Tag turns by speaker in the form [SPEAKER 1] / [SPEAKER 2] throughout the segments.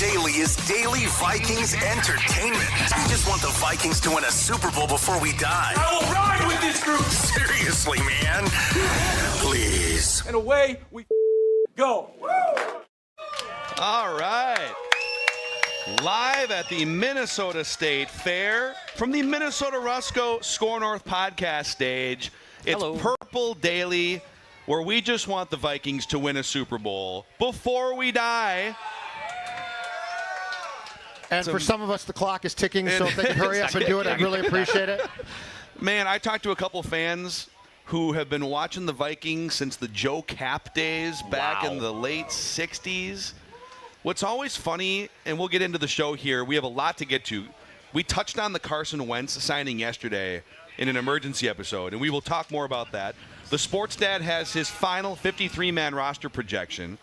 [SPEAKER 1] Daily is daily Vikings entertainment. We just want the Vikings to win a Super Bowl before we die.
[SPEAKER 2] I will ride with this group.
[SPEAKER 1] Seriously, man. Please.
[SPEAKER 2] And away we go.
[SPEAKER 3] All right. Live at the Minnesota State Fair from the Minnesota Rusco Score North podcast stage. It's
[SPEAKER 4] Hello.
[SPEAKER 3] Purple Daily, where we just want the Vikings to win a Super Bowl before we die.
[SPEAKER 5] And for some of us, the clock is ticking, so if they can hurry up and do it, I'd really appreciate it.
[SPEAKER 3] Man, I talked to a couple fans who have been watching the Vikings since the Joe Cap days back in the late 60s. What's always funny, and we'll get into the show here, we have a lot to get to. We touched on the Carson Wentz signing yesterday in an emergency episode, and we will talk more about that. The Sports Dad has his final 53-man roster projection,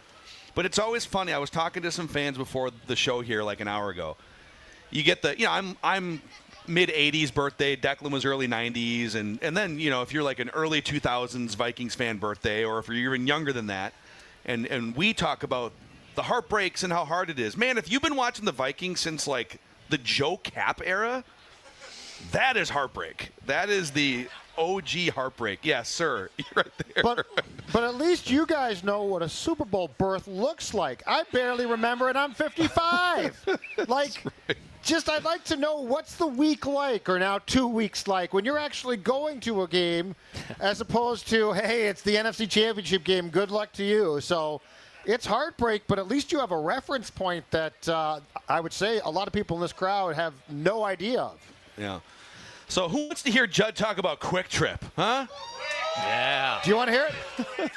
[SPEAKER 3] but it's always funny. I was talking to some fans before the show here like an hour ago. You get the, I'm mid-'80s birthday. Declan was early 90s. And then, if you're like an early 2000s Vikings fan birthday, or if you're even younger than that, and we talk about the heartbreaks and how hard it is. Man, if you've been watching the Vikings since, like, the Joe Cap era, that is heartbreak. That is the OG heartbreak. Yes, sir. You're right there.
[SPEAKER 5] But at least you guys know what a Super Bowl berth looks like. I barely remember it. I'm 55. I'd like to know what's the week like, or now 2 weeks like, when you're actually going to a game, as opposed to, hey, it's the NFC Championship game. Good luck to you. So it's heartbreak, but at least you have a reference point that I would say a lot of people in this crowd have no idea of.
[SPEAKER 3] Yeah. So who wants to hear Judd talk about Quick Trip, huh?
[SPEAKER 4] Yeah.
[SPEAKER 5] Do you want to hear it?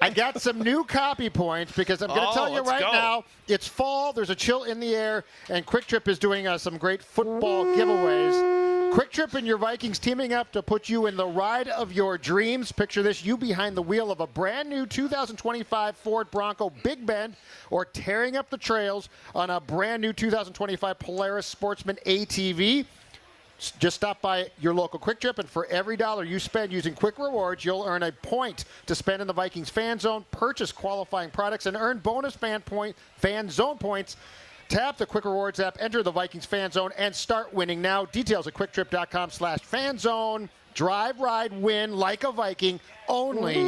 [SPEAKER 5] I got some new copy points because I'm going to tell you right now, it's fall, there's a chill in the air, and Quick Trip is doing some great football giveaways. Quick Trip and your Vikings teaming up to put you in the ride of your dreams. Picture this, you behind the wheel of a brand new 2025 Ford Bronco Big Bend, or tearing up the trails on a brand new 2025 Polaris Sportsman ATV. Just stop by your local Quick Trip, and for every dollar you spend using Quick Rewards, you'll earn a point to spend in the Vikings Fan Zone, purchase qualifying products, and earn bonus Fan Zone points. Tap the Quick Rewards app, enter the Vikings Fan Zone, and start winning now. Details at quicktrip.com/fanzone. Drive, ride, win like a Viking, only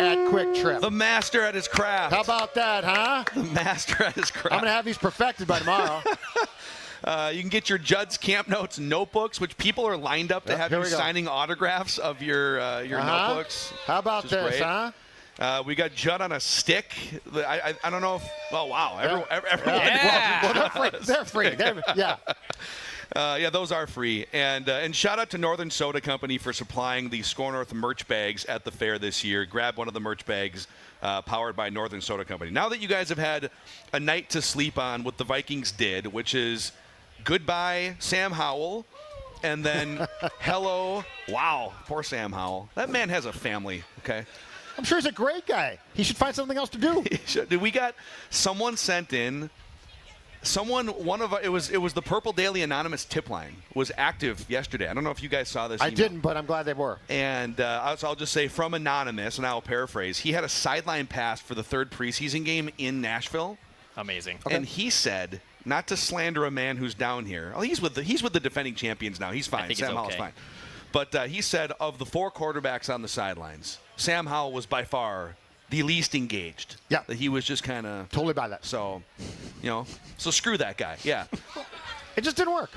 [SPEAKER 5] at Quick Trip.
[SPEAKER 3] The master at his craft.
[SPEAKER 5] How about that, huh?
[SPEAKER 3] The master at his craft.
[SPEAKER 5] I'm going to have these perfected by tomorrow.
[SPEAKER 3] You can get your Judd's Camp Notes notebooks, which people are lined up to have you signing autographs of your notebooks.
[SPEAKER 5] How about this,
[SPEAKER 3] great.
[SPEAKER 5] huh?
[SPEAKER 3] We got Judd on a stick. I don't know if. Oh wow! Everyone.
[SPEAKER 5] Well, they're free. Yeah.
[SPEAKER 3] Yeah, those are free. And shout out to Northern Soda Company for supplying the Score North merch bags at the fair this year. Grab one of the merch bags powered by Northern Soda Company. Now that you guys have had a night to sleep on what the Vikings did, which is goodbye, Sam Howell, and then hello. Wow, poor Sam Howell. That man has a family, okay?
[SPEAKER 5] I'm sure he's a great guy. He should find something else to do.
[SPEAKER 3] We got someone sent in. It was the Purple Daily Anonymous tip line was active yesterday. I don't know if you guys saw this.
[SPEAKER 5] I
[SPEAKER 3] email.
[SPEAKER 5] didn't, but I'm glad they were.
[SPEAKER 3] And I'll just say from Anonymous, and I'll paraphrase. He had a sideline pass for the third preseason game in Nashville.
[SPEAKER 4] Amazing.
[SPEAKER 3] Okay. And he said, not to slander a man who's down here. Oh, he's with the defending champions now. He's fine. Sam Howell's fine. But he said of the four quarterbacks on the sidelines, Sam Howell was by far the least engaged.
[SPEAKER 5] Yeah.
[SPEAKER 3] That he was just kind of
[SPEAKER 5] totally by that.
[SPEAKER 3] So, so screw that guy. Yeah.
[SPEAKER 5] It just didn't work.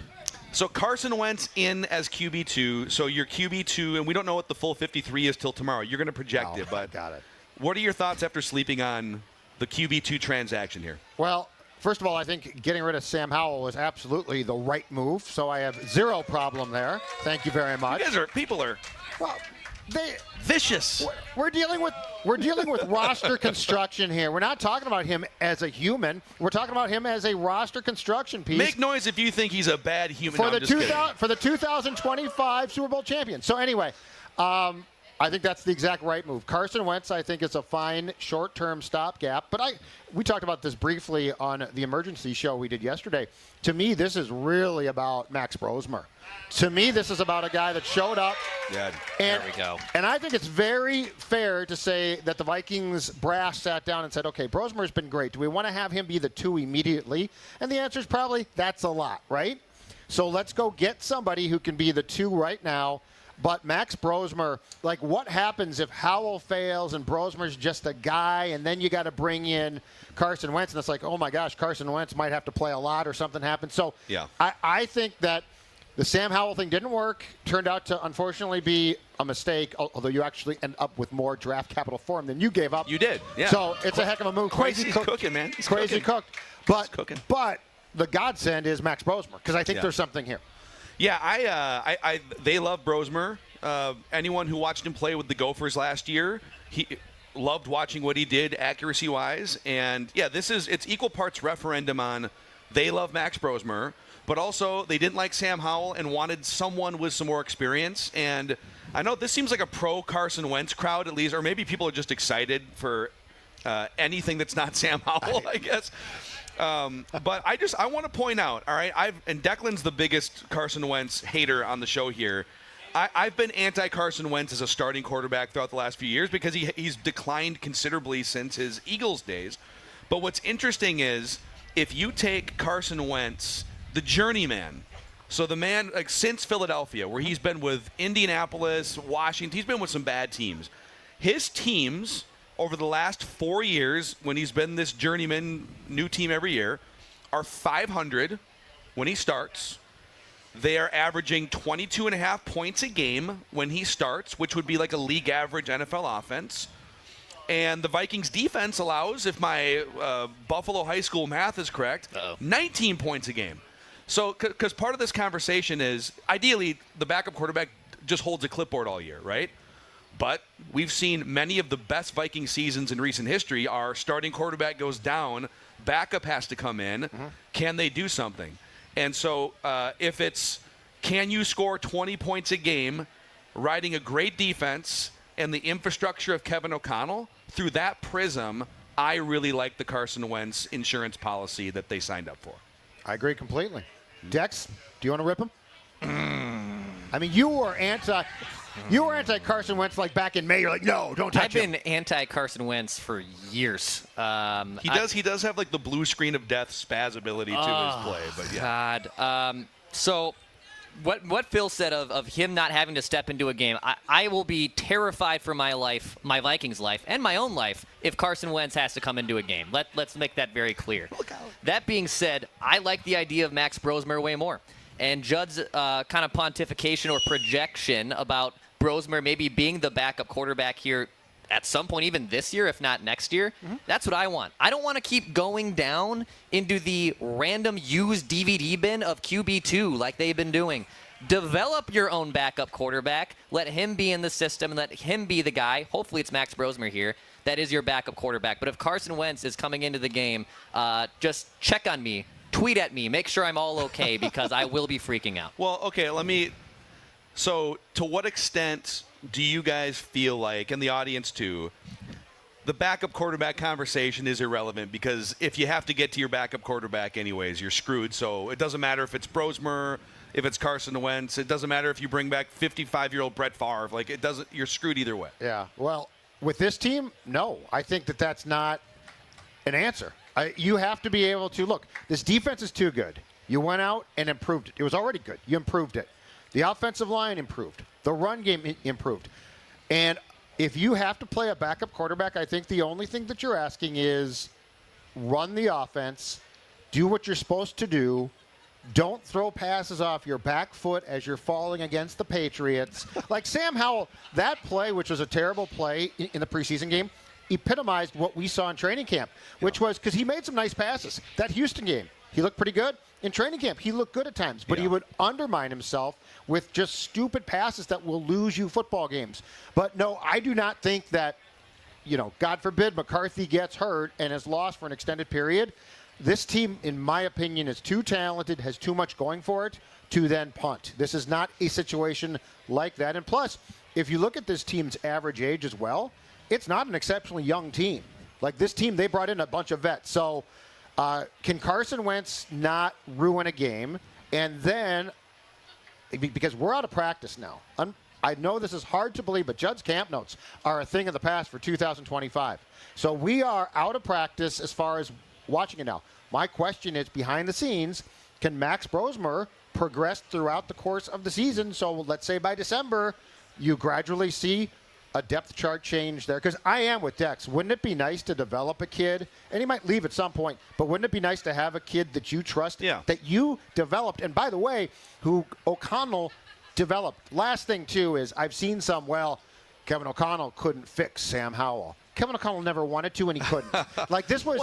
[SPEAKER 3] So Carson Wentz in as QB2. So your QB2, and we don't know what the full 53 is till tomorrow. You're going to project it, but
[SPEAKER 5] got it.
[SPEAKER 3] What are your thoughts after sleeping on the QB2 transaction here?
[SPEAKER 5] Well, first of all, I think getting rid of Sam Howell was absolutely the right move. So I have zero problem there. Thank you very much.
[SPEAKER 3] People are.
[SPEAKER 5] Well,
[SPEAKER 3] vicious.
[SPEAKER 5] We're dealing with roster construction here. We're not talking about him as a human. We're talking about him as a roster construction piece.
[SPEAKER 3] Make noise if you think he's a bad human.
[SPEAKER 5] For the 2025 Super Bowl champion. So anyway, I think that's the exact right move. Carson Wentz, I think, is a fine short-term stopgap. But we talked about this briefly on the emergency show we did yesterday. To me, this is really about Max Brosmer. To me, this is about a guy that showed up.
[SPEAKER 3] Yeah,
[SPEAKER 4] there we go.
[SPEAKER 5] And I think it's very fair to say that the Vikings brass sat down and said, okay, Brosmer's been great. Do we want to have him be the 2 immediately? And the answer is probably that's a lot, right? So let's go get somebody who can be the 2 right now. But Max Brosmer, like, what happens if Howell fails and Brosmer's just a guy, and then you got to bring in Carson Wentz, and it's like, oh my gosh, Carson Wentz might have to play a lot or something happens. So
[SPEAKER 3] yeah.
[SPEAKER 5] I think that the Sam Howell thing didn't work. Turned out to, unfortunately, be a mistake, although you actually end up with more draft capital for him than you gave up.
[SPEAKER 3] You did, yeah.
[SPEAKER 5] So it's a heck of a move.
[SPEAKER 3] Crazy cooking, man. He's
[SPEAKER 5] crazy
[SPEAKER 3] cooking.
[SPEAKER 5] cooked. But the godsend is Max Brosmer, because I think there's something here.
[SPEAKER 3] Yeah, they love Brosmer. Anyone who watched him play with the Gophers last year, he loved watching what he did accuracy-wise. And, yeah, it's equal parts referendum on they love Max Brosmer, but also they didn't like Sam Howell and wanted someone with some more experience. And I know this seems like a pro-Carson Wentz crowd at least, or maybe people are just excited for anything that's not Sam Howell, I guess. But I want to point out, all right, and Declan's the biggest Carson Wentz hater on the show here. I've been anti-Carson Wentz as a starting quarterback throughout the last few years because he's declined considerably since his Eagles days. But what's interesting is if you take Carson Wentz, the journeyman, so the man like since Philadelphia, where he's been with Indianapolis, Washington, he's been with some bad teams. His teams over the last 4 years, when he's been this journeyman, new team every year, are 500 when he starts. They are averaging 22.5 points a game when he starts, which would be like a league average NFL offense. And the Vikings defense allows, if my Buffalo high school math is correct, 19 points a game. So, because part of this conversation is, ideally, the backup quarterback just holds a clipboard all year, right? But we've seen many of the best Viking seasons in recent history. Our starting quarterback goes down, backup has to come in. Mm-hmm. Can they do something? And so if it's can you score 20 points a game, riding a great defense and the infrastructure of Kevin O'Connell, through that prism, I really like the Carson Wentz insurance policy that they signed up for.
[SPEAKER 5] I agree completely. Dex, do you want to rip him? I mean, you were anti Carson Wentz like back in May. You're like, no, don't touch him.
[SPEAKER 4] I've been anti Carson Wentz for years.
[SPEAKER 3] He does have like the blue screen of death spaz ability to his play, but yeah.
[SPEAKER 4] God. So what Phil said of him not having to step into a game, I will be terrified for my life, my Vikings life, and my own life if Carson Wentz has to come into a game. Let's make that very clear. That being said, I like the idea of Max Brosmer way more. And Judd's kind of pontification or projection about Brosmer maybe being the backup quarterback here at some point, even this year, if not next year, that's what I want. I don't want to keep going down into the random used DVD bin of QB2 like they've been doing. Develop your own backup quarterback. Let him be in the system and let him be the guy. Hopefully it's Max Brosmer here. That is your backup quarterback. But if Carson Wentz is coming into the game, just check on me. Tweet at me. Make sure I'm all okay because I will be freaking out.
[SPEAKER 3] Well, okay, so to what extent do you guys feel like, and the audience too, the backup quarterback conversation is irrelevant because if you have to get to your backup quarterback anyways, you're screwed. So it doesn't matter if it's Brosmer, if it's Carson Wentz. It doesn't matter if you bring back 55-year-old Brett Favre. Like, it doesn't. You're screwed either way.
[SPEAKER 5] Yeah. Well, with this team, no. I think that's not an answer. You have to be able to look. This defense is too good. You went out and improved it. It was already good. You improved it. The offensive line improved. The run game improved. And if you have to play a backup quarterback, I think the only thing that you're asking is run the offense, do what you're supposed to do. Don't throw passes off your back foot as you're falling against the Patriots. Like Sam Howell, that play, which was a terrible play in the preseason game, epitomized what we saw in training camp, which was because he made some nice passes. That Houston game, he looked pretty good. In training camp, he looked good at times, but he would undermine himself with just stupid passes that will lose you football games. But no, I do not think that, God forbid McCarthy gets hurt and is lost for an extended period. This team, in my opinion, is too talented, has too much going for it to then punt. This is not a situation like that. And plus, if you look at this team's average age as well, it's not an exceptionally young team. Like this team, they brought in a bunch of vets. So can Carson Wentz not ruin a game? And then, because we're out of practice now. I know this is hard to believe, but Judd's camp notes are a thing of the past for 2025. So we are out of practice as far as watching it now. My question is, behind the scenes, can Max Brosmer progress throughout the course of the season? So let's say by December, you gradually see a depth chart change there. Because I am with Dex. Wouldn't it be nice to develop a kid? And he might leave at some point, but wouldn't it be nice to have a kid that you trust, that you developed? And by the way, who O'Connell developed. Last thing, too, is I've seen Kevin O'Connell couldn't fix Sam Howell. Kevin O'Connell never wanted to, and he couldn't. Like, this was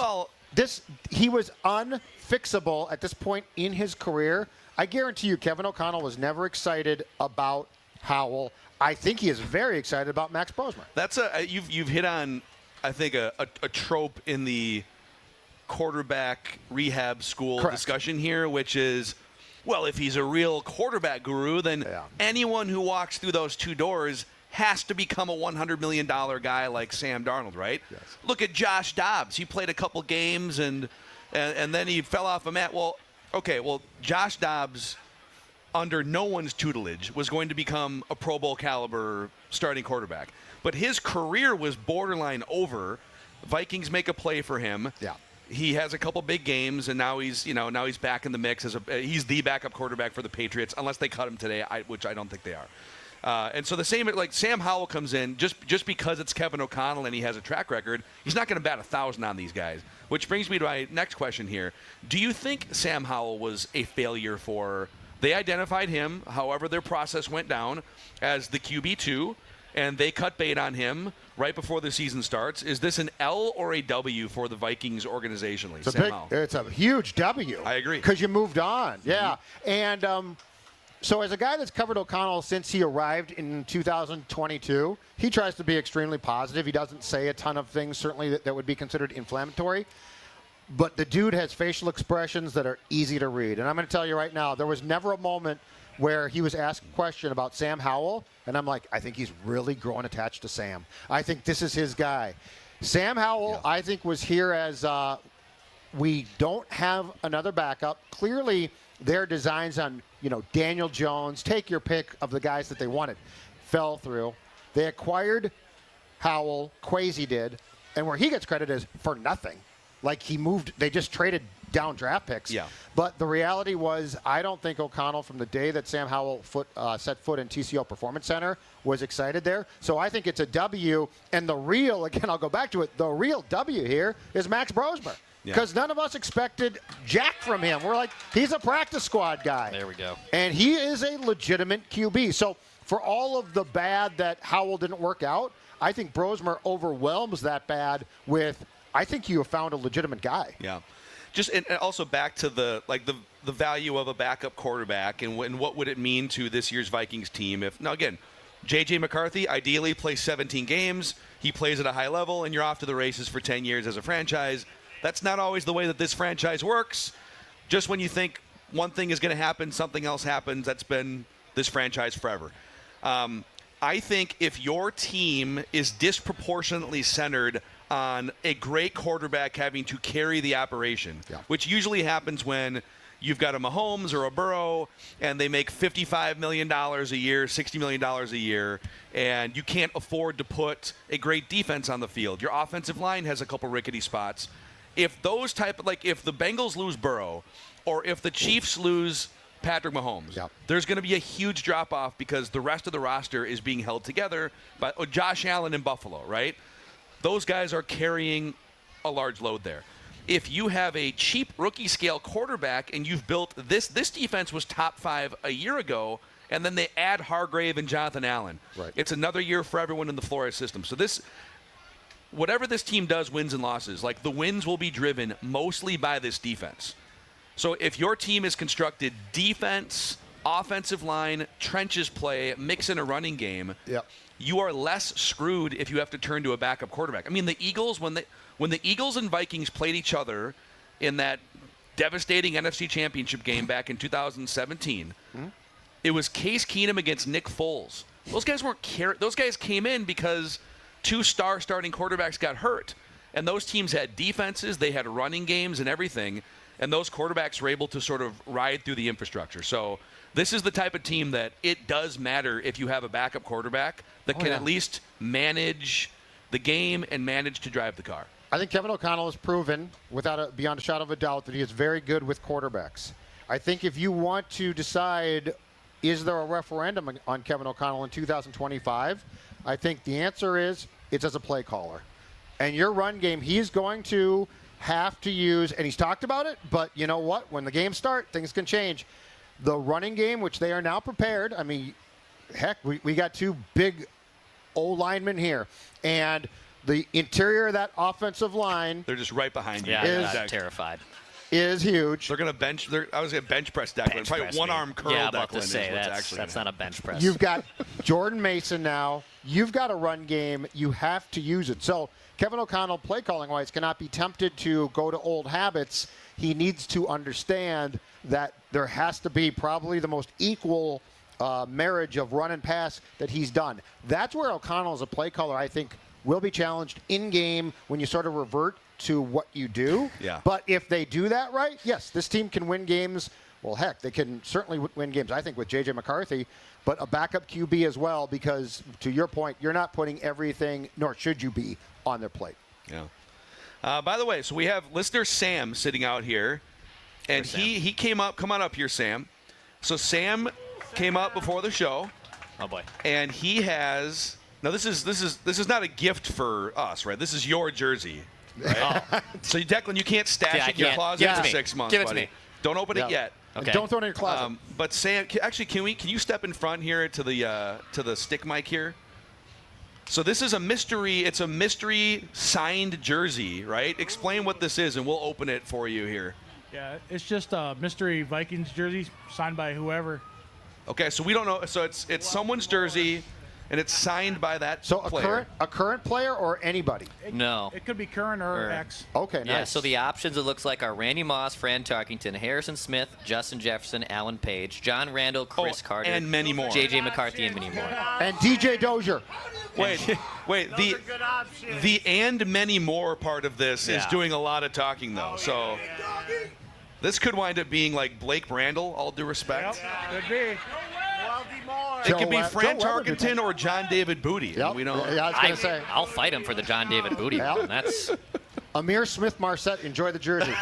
[SPEAKER 5] he was unfixable at this point in his career. I guarantee you Kevin O'Connell was never excited about Howell. I think he is very excited about Max Brosmer.
[SPEAKER 3] That's you've hit on, I think, a trope in the quarterback rehab school discussion here, which is, well, if he's a real quarterback guru, then anyone who walks through those two doors has to become a $100 million guy like Sam Darnold, right? Yes. Look at Josh Dobbs. He played a couple games and then he fell off a mat. Well, Josh Dobbs, under no one's tutelage, was going to become a Pro Bowl caliber starting quarterback. But his career was borderline over. Vikings make a play for him. Yeah. He has a couple big games, and now he's back in the mix he's the backup quarterback for the Patriots, unless they cut him today, which I don't think they are. And so the same, like Sam Howell comes in just because it's Kevin O'Connell and he has a track record. He's not going to bat 1,000 on these guys. Which brings me to my next question here: do you think Sam Howell was a failure for? They identified him, however their process went down, as the QB2, and they cut bait on him right before the season starts. Is this an L or a W for the Vikings organizationally?
[SPEAKER 5] It's a huge W.
[SPEAKER 3] I agree.
[SPEAKER 5] Because you moved on. Yeah. Mm-hmm. And so as a guy that's covered O'Connell since he arrived in 2022, he tries to be extremely positive. He doesn't say a ton of things, certainly, that would be considered inflammatory. But the dude has facial expressions that are easy to read. And I'm going to tell you right now, there was never a moment where he was asked a question about Sam Howell, and I'm like, I think he's really growing attached to Sam. I think this is his guy. Sam Howell, I think, was here as we don't have another backup. Clearly, their designs on, Daniel Jones, take your pick of the guys that they wanted, fell through. They acquired Howell, Kwesi did, and where he gets credit is for nothing. Like they just traded down draft picks. Yeah. But the reality was, I don't think O'Connell, from the day that Sam Howell set foot in TCO Performance Center, was excited there. So I think it's a W. And again, I'll go back to it, the real W here is Max Brosmer. Because none of us expected jack from him. We're like, he's a practice squad guy.
[SPEAKER 4] There we go.
[SPEAKER 5] And he is a legitimate QB. So for all of the bad that Howell didn't work out, I think Brosmer overwhelms that bad with, I think you have found a legitimate guy.
[SPEAKER 3] Yeah. And also back to the value of a backup quarterback and what would it mean to this year's Vikings team if, now again, J.J. McCarthy ideally plays 17 games. He plays at a high level, and you're off to the races for 10 years as a franchise. That's not always the way that this franchise works. Just when you think one thing is going to happen, something else happens. That's been this franchise forever. I think if your team is disproportionately centered on a great quarterback having to carry the operation, which usually happens when you've got a Mahomes or a Burrow and they make $55 million a year, $60 million a year, and you can't afford to put a great defense on the field. Your offensive line has a couple rickety spots. If if the Bengals lose Burrow or if the Chiefs lose Patrick Mahomes, there's going to be a huge drop-off because the rest of the roster is being held together by Josh Allen in Buffalo, right? Those guys are carrying a large load there. If you have a cheap rookie-scale quarterback and you've built this defense was top 5 a year ago, and then they add Hargrave and Jonathan Allen. Right. It's another year for everyone in the Flores system. So whatever this team does, wins and losses, like the wins will be driven mostly by this defense. So if your team is constructed defense, offensive line, trenches play, mix in a running game, you are less screwed if you have to turn to a backup quarterback. I mean, the Eagles, when the Eagles and Vikings played each other in that devastating NFC Championship game back in 2017, it was Case Keenum against Nick Foles. Those guys weren't those guys came in because 2 star starting quarterbacks got hurt. And those teams had defenses, they had running games and everything, and those quarterbacks were able to sort of ride through the infrastructure. So this is the type of team that it does matter if you have a backup quarterback that can at least manage the game and manage to drive the car.
[SPEAKER 5] I think Kevin O'Connell has proven, beyond a shadow of a doubt, that he is very good with quarterbacks. I think if you want to decide, is there a referendum on Kevin O'Connell in 2025, I think the answer is it's as a play caller. And your run game, he's going to have to use, and he's talked about it, but you know what? When the games start, things can change. The running game, which they are now prepared, I mean, heck, we got 2 big O-linemen here. And the interior of that offensive line.
[SPEAKER 3] They're just right behind you.
[SPEAKER 4] Yeah, I'm terrified.
[SPEAKER 5] Is huge.
[SPEAKER 3] They're going to bench. I was going to bench press Declan. Probably one-arm curl Declan.
[SPEAKER 4] Yeah, about to say, that's not a bench press.
[SPEAKER 5] You've got Jordan Mason now. You've got a run game. You have to use it. So Kevin O'Connell, play calling-wise, cannot be tempted to go to old habits. He needs to understand that there has to be probably the most equal marriage of run and pass that he's done. That's where O'Connell as a play caller, I think, will be challenged in-game when you sort of revert to what you do.
[SPEAKER 3] Yeah.
[SPEAKER 5] But if they do that right, yes, this team can win games. Well, heck, they can certainly win games, I think, with J.J. McCarthy, but a backup QB as well because, to your point, you're not putting everything, nor should you be, on their plate.
[SPEAKER 3] Yeah. By the way, so we have listener Sam sitting out here, and he came up. Come on up here, Sam. So Sam came up before the show.
[SPEAKER 4] Oh, boy.
[SPEAKER 3] And he has – now, this is not a gift for us, right? This is your jersey. Right?
[SPEAKER 4] Oh.
[SPEAKER 3] So, Declan, you can't stash it in your closet for 6 months,
[SPEAKER 4] Give it
[SPEAKER 3] buddy.
[SPEAKER 4] to me.
[SPEAKER 3] Don't open it yet.
[SPEAKER 4] Okay.
[SPEAKER 5] Don't throw it in your closet.
[SPEAKER 3] But Sam, actually, can you step in front here to the stick mic here? So this is a mystery. It's a mystery signed jersey, right? Explain what this is, and we'll open it for you here.
[SPEAKER 6] Yeah, it's just a mystery Vikings jersey signed by whoever.
[SPEAKER 3] Okay, so we don't know. So it's someone's jersey, and it's signed by that player.
[SPEAKER 5] A current player or anybody?
[SPEAKER 4] No.
[SPEAKER 6] It could be current or ex.
[SPEAKER 5] Okay, nice.
[SPEAKER 4] Yeah, so the options, it looks like, are Randy Moss, Fran Tarkington, Harrison Smith, Justin Jefferson, Alan Page, John Randall, Chris Carter,
[SPEAKER 3] and many more.
[SPEAKER 4] J.J. McCarthy, and many more.
[SPEAKER 5] And DJ Dozier.
[SPEAKER 3] Wait. The and many more part of this is doing a lot of talking, though. So this could wind up being like Blake Brandel, all due respect.
[SPEAKER 6] Could be.
[SPEAKER 3] It could be Fran Tarkenton or John David Booty.
[SPEAKER 5] Yep.
[SPEAKER 3] We don't.
[SPEAKER 5] Yeah, I was going to say.
[SPEAKER 4] I'll fight him for the John David Booty.
[SPEAKER 5] Yep.
[SPEAKER 4] That's
[SPEAKER 5] Amir Smith-Marset, enjoy the jersey.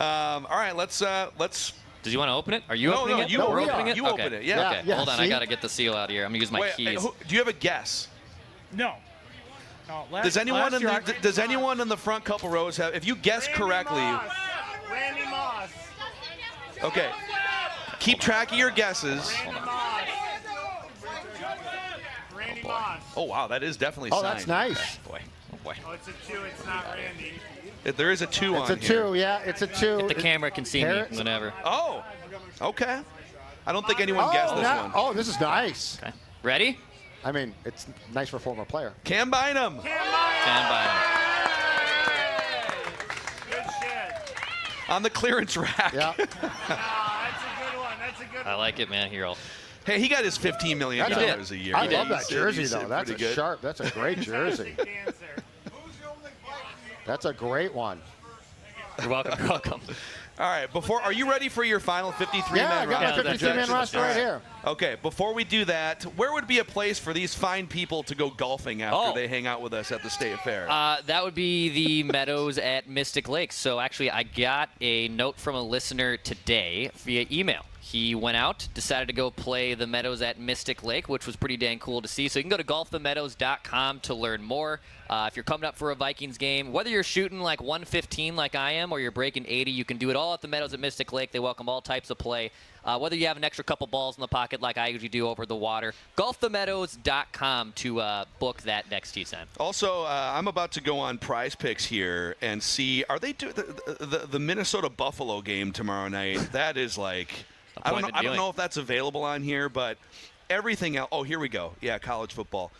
[SPEAKER 3] All right, let's.
[SPEAKER 4] Does you want to open it? Are you opening it?
[SPEAKER 3] We're
[SPEAKER 4] opening it?
[SPEAKER 3] You open it. Yeah.
[SPEAKER 4] Okay. Hold on.
[SPEAKER 5] See?
[SPEAKER 4] I got to get the seal out here. I'm going to use my
[SPEAKER 3] Wait,
[SPEAKER 4] keys.
[SPEAKER 3] do you have a guess?
[SPEAKER 6] No. No,
[SPEAKER 3] Does anyone in the front couple rows have? If you guess correctly.
[SPEAKER 7] Randy Moss.
[SPEAKER 3] Okay. Keep track of your guesses.
[SPEAKER 7] Randy Moss.
[SPEAKER 3] Oh wow, that is definitely
[SPEAKER 5] Oh,
[SPEAKER 3] signed.
[SPEAKER 5] that's nice.
[SPEAKER 4] Boy. Oh, boy.
[SPEAKER 7] Oh, it's a 2. It's not Randy.
[SPEAKER 3] There is a 2 on
[SPEAKER 5] It's a
[SPEAKER 3] here.
[SPEAKER 5] 2, yeah. It's a 2.
[SPEAKER 4] If the camera can see me, whenever.
[SPEAKER 3] Oh, okay. I don't think anyone guessed this one.
[SPEAKER 5] Oh, this is nice.
[SPEAKER 4] Okay. Ready?
[SPEAKER 5] I mean, it's nice for a former player.
[SPEAKER 3] Cam Bynum.
[SPEAKER 4] Stand by.
[SPEAKER 7] Good shit.
[SPEAKER 3] On the clearance rack.
[SPEAKER 5] Yeah.
[SPEAKER 7] That's a good one. That's a good
[SPEAKER 4] I
[SPEAKER 7] one.
[SPEAKER 4] like it, man. Here,
[SPEAKER 3] Hey, he got his $15 million
[SPEAKER 5] That's
[SPEAKER 3] a year.
[SPEAKER 5] I
[SPEAKER 3] He
[SPEAKER 5] love
[SPEAKER 3] did.
[SPEAKER 5] that jersey,
[SPEAKER 3] He's
[SPEAKER 5] though. That's
[SPEAKER 3] pretty
[SPEAKER 5] a
[SPEAKER 3] good.
[SPEAKER 5] sharp. That's a great jersey.
[SPEAKER 7] Cancer.
[SPEAKER 5] That's a great one.
[SPEAKER 4] You're welcome. You're welcome.
[SPEAKER 3] All right, are you ready for your final 53-man
[SPEAKER 5] Yeah, I got
[SPEAKER 3] roster?
[SPEAKER 5] my 53-man roster right here.
[SPEAKER 3] Okay, before we do that, where would be a place for these fine people to go golfing after they hang out with us at the State Fair?
[SPEAKER 4] That would be the Meadows at Mystic Lake. So actually, I got a note from a listener today via email. He went out, decided to go play the Meadows at Mystic Lake, which was pretty dang cool to see. So you can go to golfthemeadows.com to learn more. If you're coming up for a Vikings game, whether you're shooting like 115 like I am or you're breaking 80, you can do it all at the Meadows at Mystic Lake. They welcome all types of play. Whether you have an extra couple balls in the pocket like I usually do over the water, golfthemeadows.com to book that next tee time.
[SPEAKER 3] Also, I'm about to go on Prize Picks here and see, are they doing the Minnesota Buffalo game tomorrow night? That is like, I don't know if that's available on here, but everything else. Oh, here we go. Yeah, college football.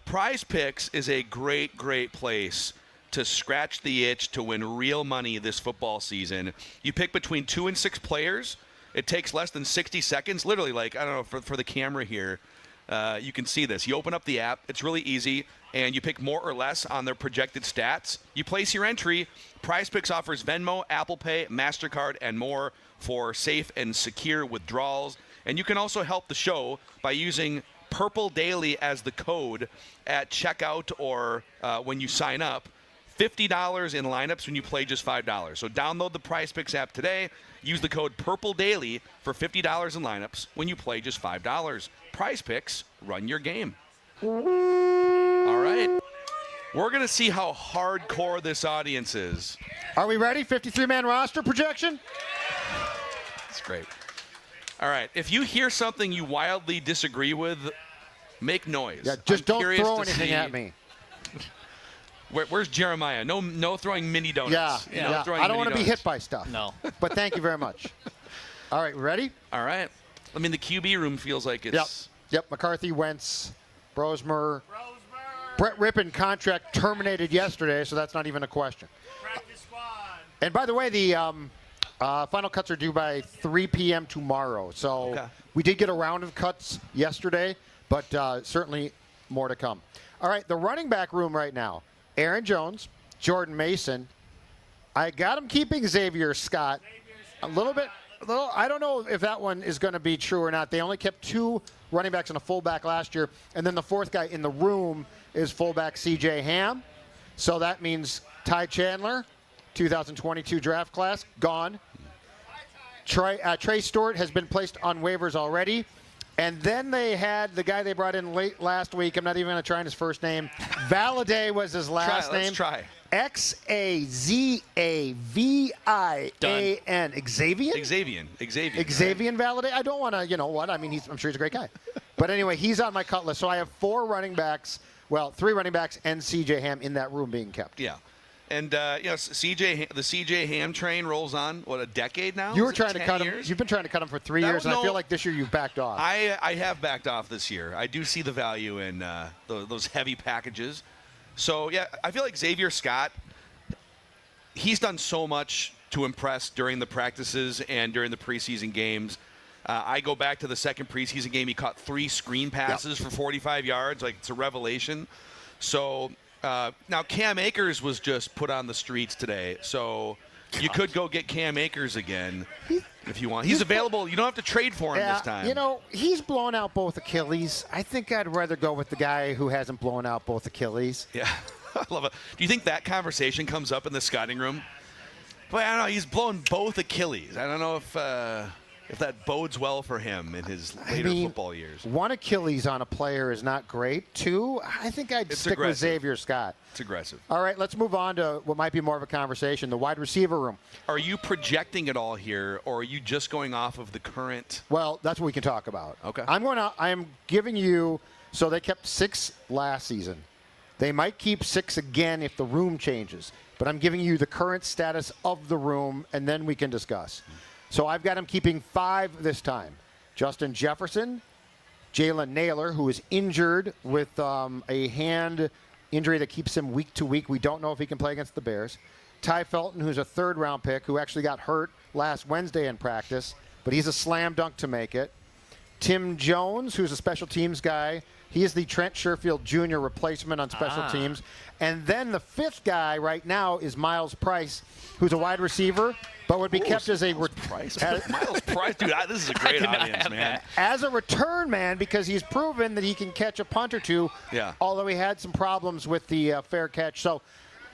[SPEAKER 3] Prize Picks is a great, great place to scratch the itch to win real money this football season. You pick between 2 and 6 players. It takes less than 60 seconds. Literally, like, I don't know, for the camera here, you can see this. You open up the app. It's really easy, and you pick more or less on their projected stats. You place your entry. PrizePicks offers Venmo, Apple Pay, MasterCard, and more for safe and secure withdrawals. And you can also help the show by using Purple Daily as the code at checkout or when you sign up. $50 in lineups when you play just $5. So download the PrizePicks app today. Use the code Purple Daily for $50 in lineups when you play just $5. PrizePicks, run your game. All right. We're going to see how hardcore this audience is.
[SPEAKER 5] Are we ready? 53-man roster projection?
[SPEAKER 3] That's great. All right. If you hear something you wildly disagree with, make noise.
[SPEAKER 5] Yeah, just don't
[SPEAKER 3] curious
[SPEAKER 5] throw
[SPEAKER 3] to
[SPEAKER 5] anything
[SPEAKER 3] see-
[SPEAKER 5] at me.
[SPEAKER 3] Where's Jeremiah? No throwing mini donuts.
[SPEAKER 5] Yeah.
[SPEAKER 3] No throwing
[SPEAKER 5] I don't
[SPEAKER 3] mini
[SPEAKER 5] want to be
[SPEAKER 3] donuts.
[SPEAKER 5] hit by stuff.
[SPEAKER 4] No.
[SPEAKER 5] But thank you very much. All right, ready?
[SPEAKER 3] All right. I mean, the QB room feels like it's...
[SPEAKER 5] Yep. McCarthy, Wentz, Brosmer. Brett Rippon contract terminated yesterday, so that's not even a question.
[SPEAKER 7] Practice squad.
[SPEAKER 5] And by the way, the final cuts are due by 3 p.m. tomorrow. So
[SPEAKER 3] Okay.
[SPEAKER 5] we did get a round of cuts yesterday, but certainly more to come. All right, the running back room right now. Aaron Jones, Jordan Mason. I got him keeping Xavier Scott. A little, I don't know if that one is going to be true or not. They only kept 2 running backs and a fullback last year, and then the fourth guy in the room is fullback C.J. Ham. So that means Ty Chandler, 2022 draft class, gone. Trey Stewart has been placed on waivers already. And then they had the guy they brought in late last week. I'm not even going to try his first name. Valaday was his last name.
[SPEAKER 3] Let's try.
[SPEAKER 5] Xavian. Xavian? Xavian Valaday. I don't want to, you know what? I mean, I'm sure he's a great guy. But anyway, he's on my cut list. So I have 4 running backs. Well, 3 running backs and C.J. Ham in that room being kept.
[SPEAKER 3] Yeah. And, the C.J. Ham train rolls on, a decade now?
[SPEAKER 5] You were
[SPEAKER 3] Is it
[SPEAKER 5] trying to
[SPEAKER 3] 10
[SPEAKER 5] cut him.
[SPEAKER 3] years?
[SPEAKER 5] You've been trying to cut him for 3 years, and I feel like this year you've backed off.
[SPEAKER 3] I have backed off this year. I do see the value in those heavy packages. So, yeah, I feel like Xavier Scott, he's done so much to impress during the practices and during the preseason games. I go back to the second preseason game. He caught 3 screen passes for 45 yards. Like, it's a revelation. So... now, Cam Akers was just put on the streets today, so you could go get Cam Akers again if you want. He's available. You don't have to trade for him this time.
[SPEAKER 5] You know, he's blown out both Achilles. I think I'd rather go with the guy who hasn't blown out both Achilles.
[SPEAKER 3] Yeah, I love it. Do you think that conversation comes up in the scouting room? But I don't know. He's blown both Achilles. I don't know if that bodes well for him in his later football years.
[SPEAKER 5] 1 Achilles on a player is not great. 2, I think I'd stick with Xavier Scott.
[SPEAKER 3] It's aggressive.
[SPEAKER 5] All right, let's move on to what might be more of a conversation, the wide receiver room.
[SPEAKER 3] Are you projecting it all here, or are you just going off of the current?
[SPEAKER 5] Well, that's what we can talk about.
[SPEAKER 3] Okay.
[SPEAKER 5] I am giving you, so they kept 6 last season. They might keep 6 again if the room changes, but I'm giving you the current status of the room, and then we can discuss. So I've got him keeping 5 this time. Justin Jefferson, Jalen Naylor, who is injured with a hand injury that keeps him week to week. We don't know if he can play against the Bears. Ty Felton, who's a 3rd-round pick, who actually got hurt last Wednesday in practice, but he's a slam dunk to make it. Tim Jones, who's a special teams guy. He is the Trent Sherfield Jr. replacement on special teams. And then the 5th guy right now is Miles Price, who's a wide receiver, but would be kept as a
[SPEAKER 3] Miles Price, dude, this is a great audience, man.
[SPEAKER 5] As a return man, because he's proven that he can catch a punt or 2.
[SPEAKER 3] Yeah.
[SPEAKER 5] Although he had some problems with the fair catch. So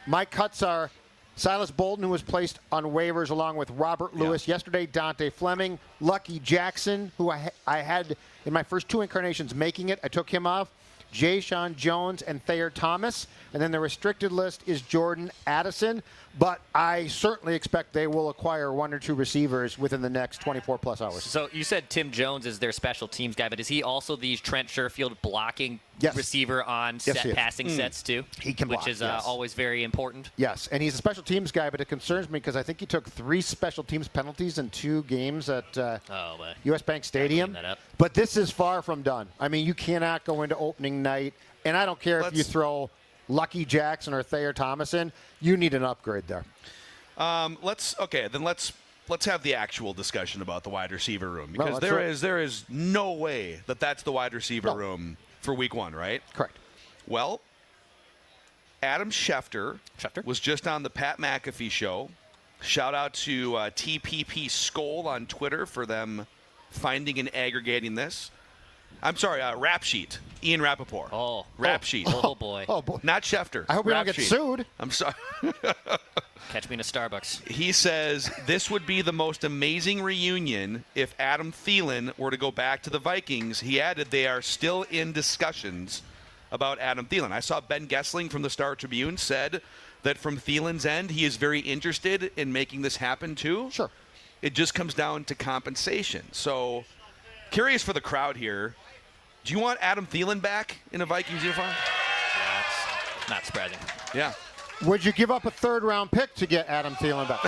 [SPEAKER 5] my cuts are Silas Bolden, who was placed on waivers along with Robert Lewis yesterday, Dante Fleming, Lucky Jackson, who I had in my first 2 incarnations making it. I took him off. Jay Sean Jones and Thayer Thomas. And then the restricted list is Jordan Addison. But I certainly expect they will acquire 1 or 2 receivers within the next 24-plus hours.
[SPEAKER 4] So you said Tim Jones is their special teams guy, but is he also the Trent Sherfield blocking receiver on passing sets too?
[SPEAKER 5] He can block,
[SPEAKER 4] which is always very important.
[SPEAKER 5] Yes, and he's a special teams guy, but it concerns me because I think he took 3 special teams penalties in 2 games at U.S. Bank Stadium.
[SPEAKER 4] That up.
[SPEAKER 5] But this is far from done. I mean, you cannot go into opening night, and I don't care if you throw Lucky Jackson or Thayer Thomas in. You need an upgrade there.
[SPEAKER 3] Let's let's have the actual discussion about the wide receiver room, because
[SPEAKER 5] No,
[SPEAKER 3] there is no way that's the wide receiver room for Week 1, right?
[SPEAKER 5] Correct.
[SPEAKER 3] Well, Adam Schefter was just on the Pat McAfee show. Shout out to TPP Skoll on Twitter for them finding and aggregating this. I'm sorry, Rap Sheet. Ian Rappaport.
[SPEAKER 4] Oh.
[SPEAKER 3] Rap Sheet.
[SPEAKER 4] Oh, boy.
[SPEAKER 5] Oh, boy.
[SPEAKER 3] Not Schefter.
[SPEAKER 5] I hope we don't
[SPEAKER 3] Rap
[SPEAKER 5] get
[SPEAKER 3] Sheet.
[SPEAKER 5] sued.
[SPEAKER 3] I'm sorry.
[SPEAKER 4] Catch me in a Starbucks.
[SPEAKER 3] He says this would be the most amazing reunion if Adam Thielen were to go back to the Vikings. He added they are still in discussions about Adam Thielen. I saw Ben Gessling from the Star Tribune said that from Thielen's end, he is very interested in making this happen too.
[SPEAKER 5] Sure.
[SPEAKER 3] It just comes down to compensation. So, curious for the crowd here. Do you want Adam Thielen back in a Vikings uniform?
[SPEAKER 4] That's not surprising.
[SPEAKER 3] Yeah.
[SPEAKER 5] Would you give up a third-round pick to get Adam Thielen back?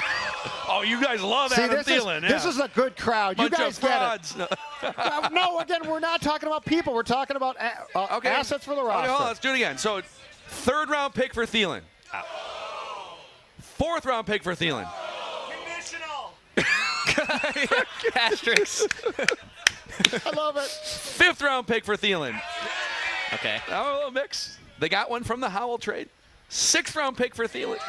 [SPEAKER 3] Oh, you guys love
[SPEAKER 5] See,
[SPEAKER 3] Adam
[SPEAKER 5] this
[SPEAKER 3] Thielen.
[SPEAKER 5] This is a good crowd.
[SPEAKER 3] Bunch
[SPEAKER 5] You guys
[SPEAKER 3] of
[SPEAKER 5] get
[SPEAKER 3] frauds.
[SPEAKER 5] it. No, again, we're not talking about people. We're talking about assets for the roster.
[SPEAKER 3] Okay, hold on, let's do it again. So, third-round pick for Thielen. Fourth-round pick for Thielen.
[SPEAKER 7] Conditional.
[SPEAKER 4] Asterisks.
[SPEAKER 5] I love it.
[SPEAKER 3] Fifth-round pick for Thielen.
[SPEAKER 4] Okay.
[SPEAKER 3] Oh, a little mix. They got one from the Howell trade. Sixth-round pick for Thielen.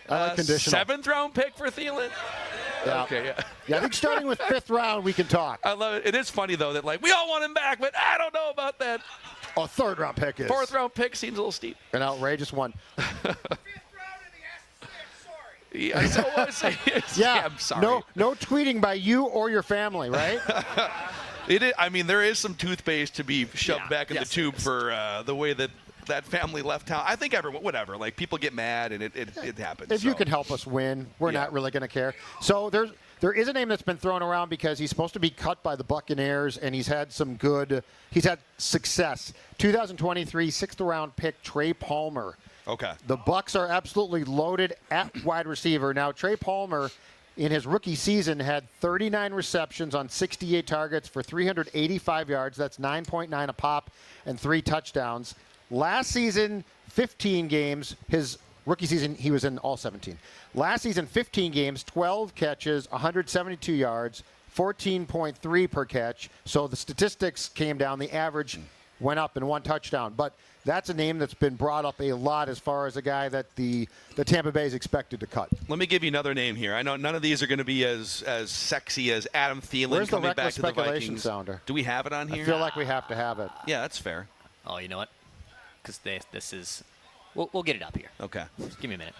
[SPEAKER 5] I like conditional.
[SPEAKER 3] Seventh-round pick for Thielen.
[SPEAKER 5] Yeah.
[SPEAKER 3] Okay, yeah.
[SPEAKER 5] Yeah, I think starting with fifth round, we can talk.
[SPEAKER 3] I love it. It is funny, though, that, like, we all want him back, but I don't know about that.
[SPEAKER 5] Oh, third-round pick is.
[SPEAKER 3] Fourth-round pick seems a little steep.
[SPEAKER 5] An outrageous one.
[SPEAKER 3] Yeah, so what is
[SPEAKER 5] Yeah,
[SPEAKER 3] I'm sorry.
[SPEAKER 5] No tweeting by you or your family, right?
[SPEAKER 3] It is, I mean, there is some toothpaste to be shoved
[SPEAKER 4] Yeah,
[SPEAKER 3] back in
[SPEAKER 4] yes,
[SPEAKER 3] the tube for the way that family left town. I think everyone, whatever, like people get mad and it happens.
[SPEAKER 5] If you
[SPEAKER 3] so.
[SPEAKER 5] can help us win, we're
[SPEAKER 3] Yeah.
[SPEAKER 5] not really going to care. So there is a name that's been thrown around because he's supposed to be cut by the Buccaneers, and he's had success. 2023 sixth-round pick Trey Palmer.
[SPEAKER 3] Okay.
[SPEAKER 5] The Bucs are absolutely loaded at wide receiver. Now, Trey Palmer, in his rookie season, had 39 receptions on 68 targets for 385 yards. That's 9.9 a pop and 3 touchdowns. Last season, 15 games. His rookie season, he was in all 17. Last season, 15 games, 12 catches, 172 yards, 14.3 per catch. So the statistics came down. The average went up in 1 touchdown. But that's a name that's been brought up a lot as far as a guy that the Tampa Bay is expected to cut.
[SPEAKER 3] Let me give you another name here. I know none of these are going to be as sexy as Adam Thielen
[SPEAKER 5] Where's the
[SPEAKER 3] coming back
[SPEAKER 5] reckless
[SPEAKER 3] to the
[SPEAKER 5] speculation
[SPEAKER 3] Vikings.
[SPEAKER 5] sounder?
[SPEAKER 3] Do we have it on
[SPEAKER 5] I
[SPEAKER 3] here?
[SPEAKER 5] feel like we have to have it.
[SPEAKER 3] Yeah, that's fair.
[SPEAKER 4] Oh, you know what? Because this is. We'll get it up here.
[SPEAKER 3] Okay.
[SPEAKER 4] Just give me a minute.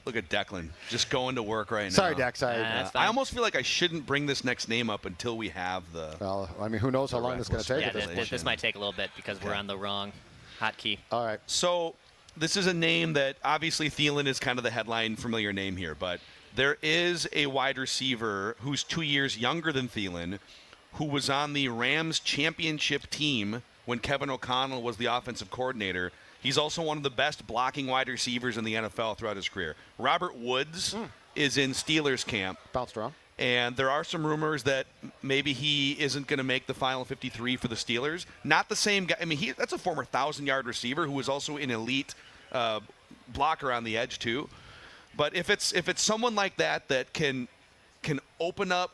[SPEAKER 3] Look at Declan just going to work right now.
[SPEAKER 5] Sorry, Dex.
[SPEAKER 4] That's fine.
[SPEAKER 3] I almost feel like I shouldn't bring this next name up until we have the.
[SPEAKER 5] Well, I mean, who knows how long this is going to take
[SPEAKER 4] Yeah,
[SPEAKER 5] at this point.
[SPEAKER 4] this might take a little bit because we're on the wrong hotkey.
[SPEAKER 5] All right.
[SPEAKER 3] So this is a name that obviously Thielen is kind of the headline familiar name here, but there is a wide receiver who's 2 years younger than Thielen, who was on the Rams championship team when Kevin O'Connell was the offensive coordinator. He's also one of the best blocking wide receivers in the NFL throughout his career. Robert Woods is in Steelers camp.
[SPEAKER 5] Bounced around.
[SPEAKER 3] And there are some rumors that maybe he isn't going to make the final 53 for the Steelers. Not the same guy. I mean, that's a former 1,000-yard receiver who was also an elite blocker on the edge too. But if it's someone like that can open up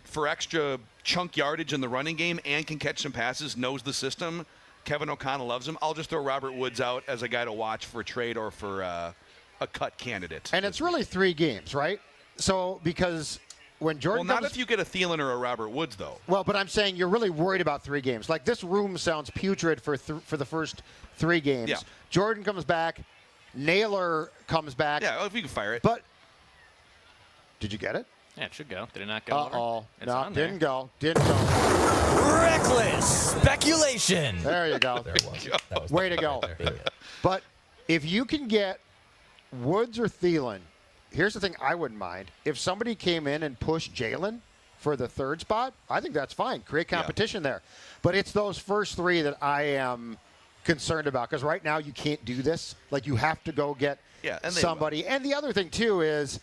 [SPEAKER 3] for extra chunk yardage in the running game and can catch some passes, knows the system, Kevin O'Connell loves him, I'll just throw Robert Woods out as a guy to watch for a trade or for a cut candidate.
[SPEAKER 5] And it's really 3 games, right? So because when Jordan
[SPEAKER 3] Well, not if you get a Thielen or a Robert Woods, though.
[SPEAKER 5] Well, but I'm saying you're really worried about 3 games. Like, this room sounds putrid for the first 3 games.
[SPEAKER 3] Yeah.
[SPEAKER 5] Jordan comes back. Naylor comes back.
[SPEAKER 3] Yeah, if you can fire it.
[SPEAKER 5] But did you get it?
[SPEAKER 4] Yeah, it should go. Did it not go?
[SPEAKER 5] Uh-oh.
[SPEAKER 4] Over? It's
[SPEAKER 5] No,
[SPEAKER 4] on there.
[SPEAKER 5] didn't go. Didn't go.
[SPEAKER 8] Reckless speculation.
[SPEAKER 5] There you go.
[SPEAKER 8] There it was. That was
[SPEAKER 5] Way to
[SPEAKER 8] the
[SPEAKER 5] go.
[SPEAKER 8] right there.
[SPEAKER 5] But if you can get Woods or Thielen, here's the thing I wouldn't mind. If somebody came in and pushed Jalen for the 3rd spot, I think that's fine. Create competition there. But it's those first 3 that I am concerned about, because right now you can't do this. Like, you have to go get somebody. And the other thing, too, is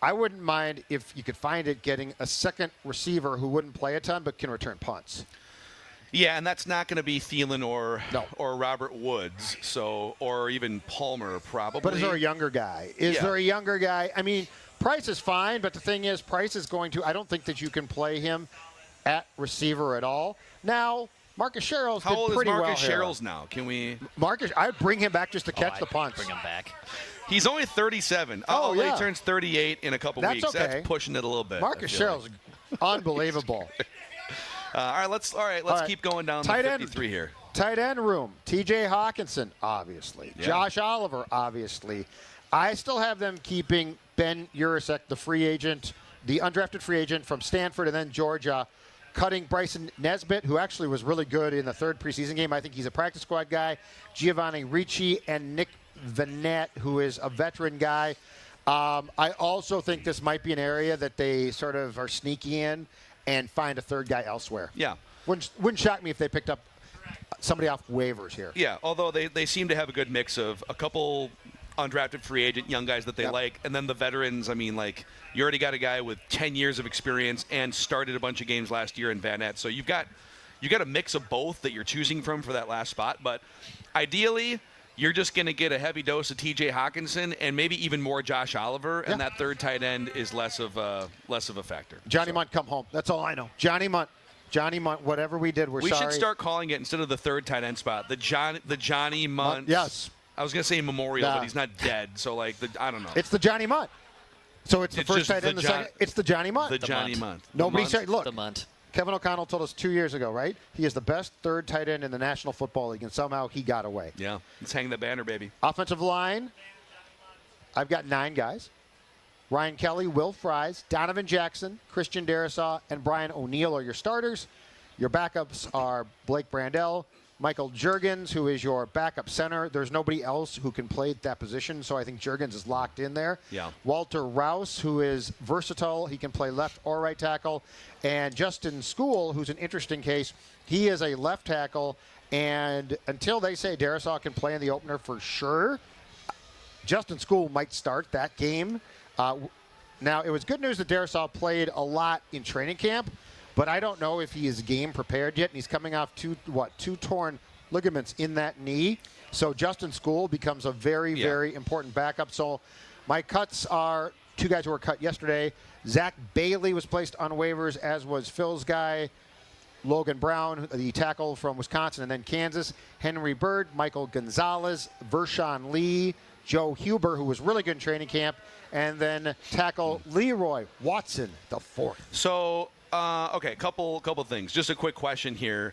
[SPEAKER 5] I wouldn't mind if you could find it getting a second receiver who wouldn't play a ton but can return punts.
[SPEAKER 3] Yeah, and that's not going to be Thielen or Robert Woods, or even Palmer probably.
[SPEAKER 5] But is there a younger guy? Is there a younger guy? I mean, Price is fine, but the thing is, Price is going to – I don't think that you can play him at receiver at all. Now, Marcus Sherrills
[SPEAKER 3] How old
[SPEAKER 5] did
[SPEAKER 3] is
[SPEAKER 5] pretty
[SPEAKER 3] Marcus
[SPEAKER 5] well here.
[SPEAKER 3] Sherrills now? Can we –
[SPEAKER 5] Marcus, I'd bring him back just to catch the punts.
[SPEAKER 4] Bring him back.
[SPEAKER 3] He's only 37.
[SPEAKER 5] Oh, yeah.
[SPEAKER 3] He turns 38 in a couple
[SPEAKER 5] That's
[SPEAKER 3] weeks.
[SPEAKER 5] okay.
[SPEAKER 3] That's pushing it a little bit.
[SPEAKER 5] Marcus
[SPEAKER 3] I feel
[SPEAKER 5] Sherrills, unbelievable.
[SPEAKER 3] all right, let's keep going down
[SPEAKER 5] Tight
[SPEAKER 3] to
[SPEAKER 5] end.
[SPEAKER 3] 53 here.
[SPEAKER 5] Tight end room, T.J. Hawkinson, obviously.
[SPEAKER 3] Yeah.
[SPEAKER 5] Josh Oliver, obviously. I still have them keeping Ben Urasek, the free agent, the undrafted free agent from Stanford and then Georgia, cutting Bryson Nesbitt, who actually was really good in the third preseason game. I think he's a practice squad guy. Giovanni Ricci and Nick Vanette, who is a veteran guy. I also think this might be an area that they sort of are sneaky in and find a third guy elsewhere.
[SPEAKER 3] Yeah.
[SPEAKER 5] Wouldn't shock me if they picked up somebody off waivers here.
[SPEAKER 3] Yeah, although they seem to have a good mix of a couple undrafted free agent young guys that they like, and then the veterans. I mean, like, you already got a guy with 10 years of experience and started a bunch of games last year in Vanette. So you've got a mix of both that you're choosing from for that last spot. But ideally, you're just going to get a heavy dose of T.J. Hawkinson and maybe even more Josh Oliver, and that third tight end is less of a factor.
[SPEAKER 5] Johnny Munt, come home. That's all I know. Johnny Munt, whatever we did,
[SPEAKER 3] we
[SPEAKER 5] sorry.
[SPEAKER 3] should start calling it, instead of the third tight end spot, the Johnny Munt.
[SPEAKER 5] Yes.
[SPEAKER 3] I was going to say memorial, but he's not dead. So, like, I don't know.
[SPEAKER 5] It's the Johnny Munt. So it's the
[SPEAKER 3] It's
[SPEAKER 5] first
[SPEAKER 3] just
[SPEAKER 5] tight end,
[SPEAKER 3] the
[SPEAKER 5] the second. It's the Johnny Munt.
[SPEAKER 3] The Johnny Munt.
[SPEAKER 5] Nobody said, look,
[SPEAKER 4] The Munt.
[SPEAKER 5] Kevin O'Connell told us 2 years ago, right? He is the best third tight end in the National Football League, and somehow he got away.
[SPEAKER 3] Yeah, let's hang the banner, baby.
[SPEAKER 5] Offensive line, I've got 9 guys. Ryan Kelly, Will Fries, Donovan Jackson, Christian Darrisaw, and Brian O'Neill are your starters. Your backups are Blake Brandell, Michael Juergens, who is your backup center. There's nobody else who can play that position, so I think Juergens is locked in there.
[SPEAKER 3] Yeah.
[SPEAKER 5] Walter Rouse, who is versatile. He can play left or right tackle. And Justin School, who's an interesting case. He is a left tackle, and until they say Darrisaw can play in the opener for sure, Justin School might start that game. Now, it was good news that Darrisaw played a lot in training camp, but I don't know if he is game prepared yet. And he's coming off two torn ligaments in that knee. So Justin School becomes a very, very important backup. So my cuts are 2 guys who were cut yesterday. Zach Bailey was placed on waivers, as was Phil's guy, Logan Brown, the tackle from Wisconsin, and then Kansas. Henry Bird, Michael Gonzalez, Vershawn Lee, Joe Huber, who was really good in training camp, and then tackle Leroy Watson, the 4th.
[SPEAKER 3] So, okay, couple things. Just a quick question here,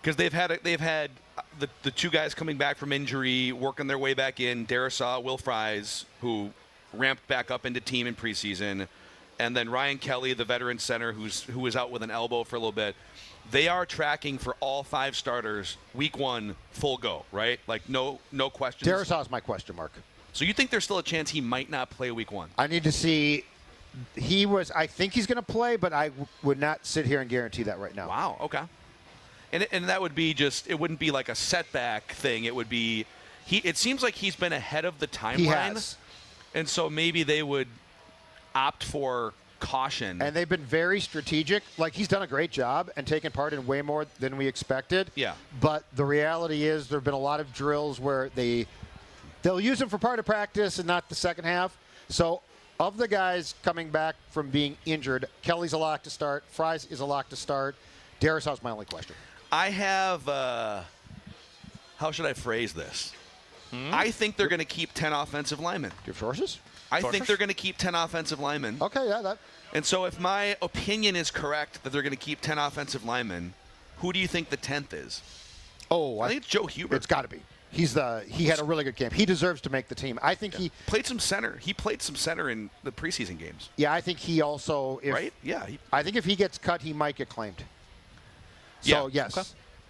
[SPEAKER 3] because they've had the 2 guys coming back from injury, working their way back in. Darrisaw, Will Fries, who ramped back up into team in preseason, and then Ryan Kelly, the veteran center, who was out with an elbow for a little bit. They are tracking for all 5 starters week 1 full go, right? Like no questions.
[SPEAKER 5] Darrisaw is my question mark.
[SPEAKER 3] So you think there's still a chance he might not play week 1?
[SPEAKER 5] I need to see. I think he's going to play, but I would not sit here and guarantee that right now.
[SPEAKER 3] Wow. Okay. And that would be it wouldn't be like a setback thing. It would be it seems like he's been ahead of the timeline.
[SPEAKER 5] He has.
[SPEAKER 3] And so maybe they would opt for caution.
[SPEAKER 5] And they've been very strategic. Like, he's done a great job and taken part in way more than we expected.
[SPEAKER 3] Yeah.
[SPEAKER 5] But the reality is there have been a lot of drills where they'll use him for part of practice and not the second half. So of the guys coming back from being injured, Kelly's a lock to start. Fries is a lock to start. Darrisaw's my only question.
[SPEAKER 3] I have how should I phrase this? I think they're going to keep 10 offensive linemen.
[SPEAKER 5] Your sources?
[SPEAKER 3] I think they're going to keep 10 offensive linemen.
[SPEAKER 5] Okay, yeah, that.
[SPEAKER 3] And so if my opinion is correct that they're going to keep 10 offensive linemen, who do you think the 10th is?
[SPEAKER 5] Oh,
[SPEAKER 3] I think it's Joe Huber.
[SPEAKER 5] It's got to be. He had a really good camp. He deserves to make the team. I think he
[SPEAKER 3] played some center. He played some center in the preseason games.
[SPEAKER 5] Yeah, I think he also
[SPEAKER 3] right? Yeah.
[SPEAKER 5] I think if he gets cut, he might get claimed. So yes,
[SPEAKER 3] okay.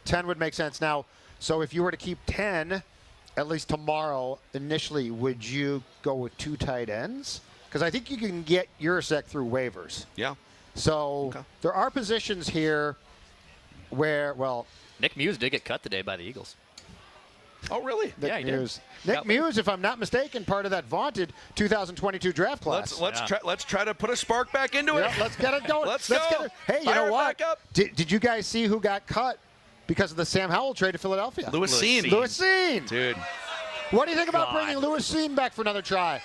[SPEAKER 5] 10 would make sense. Now, so if you were to keep 10, at least tomorrow, initially, would you go with 2 tight ends? Because I think you can get Urasek through waivers.
[SPEAKER 3] Yeah.
[SPEAKER 5] So there are positions here where, well,
[SPEAKER 4] Nick Muse did get cut today by the Eagles.
[SPEAKER 3] Oh, really?
[SPEAKER 4] Yeah, he did.
[SPEAKER 5] Nick Muse, if I'm not mistaken, part of that vaunted 2022 draft class.
[SPEAKER 3] Let's try to put a spark back into it.
[SPEAKER 5] Yeah, let's get it going.
[SPEAKER 3] Let's
[SPEAKER 5] go.
[SPEAKER 3] Get it.
[SPEAKER 5] Hey, you
[SPEAKER 3] Fire
[SPEAKER 5] know what?
[SPEAKER 3] Back up.
[SPEAKER 5] Did you guys see who got cut because of the Sam Howell trade to Philadelphia?
[SPEAKER 3] Louis Cine.
[SPEAKER 5] Louis Cine.
[SPEAKER 3] Dude.
[SPEAKER 5] What do you think about bringing Louis Cine back for another try?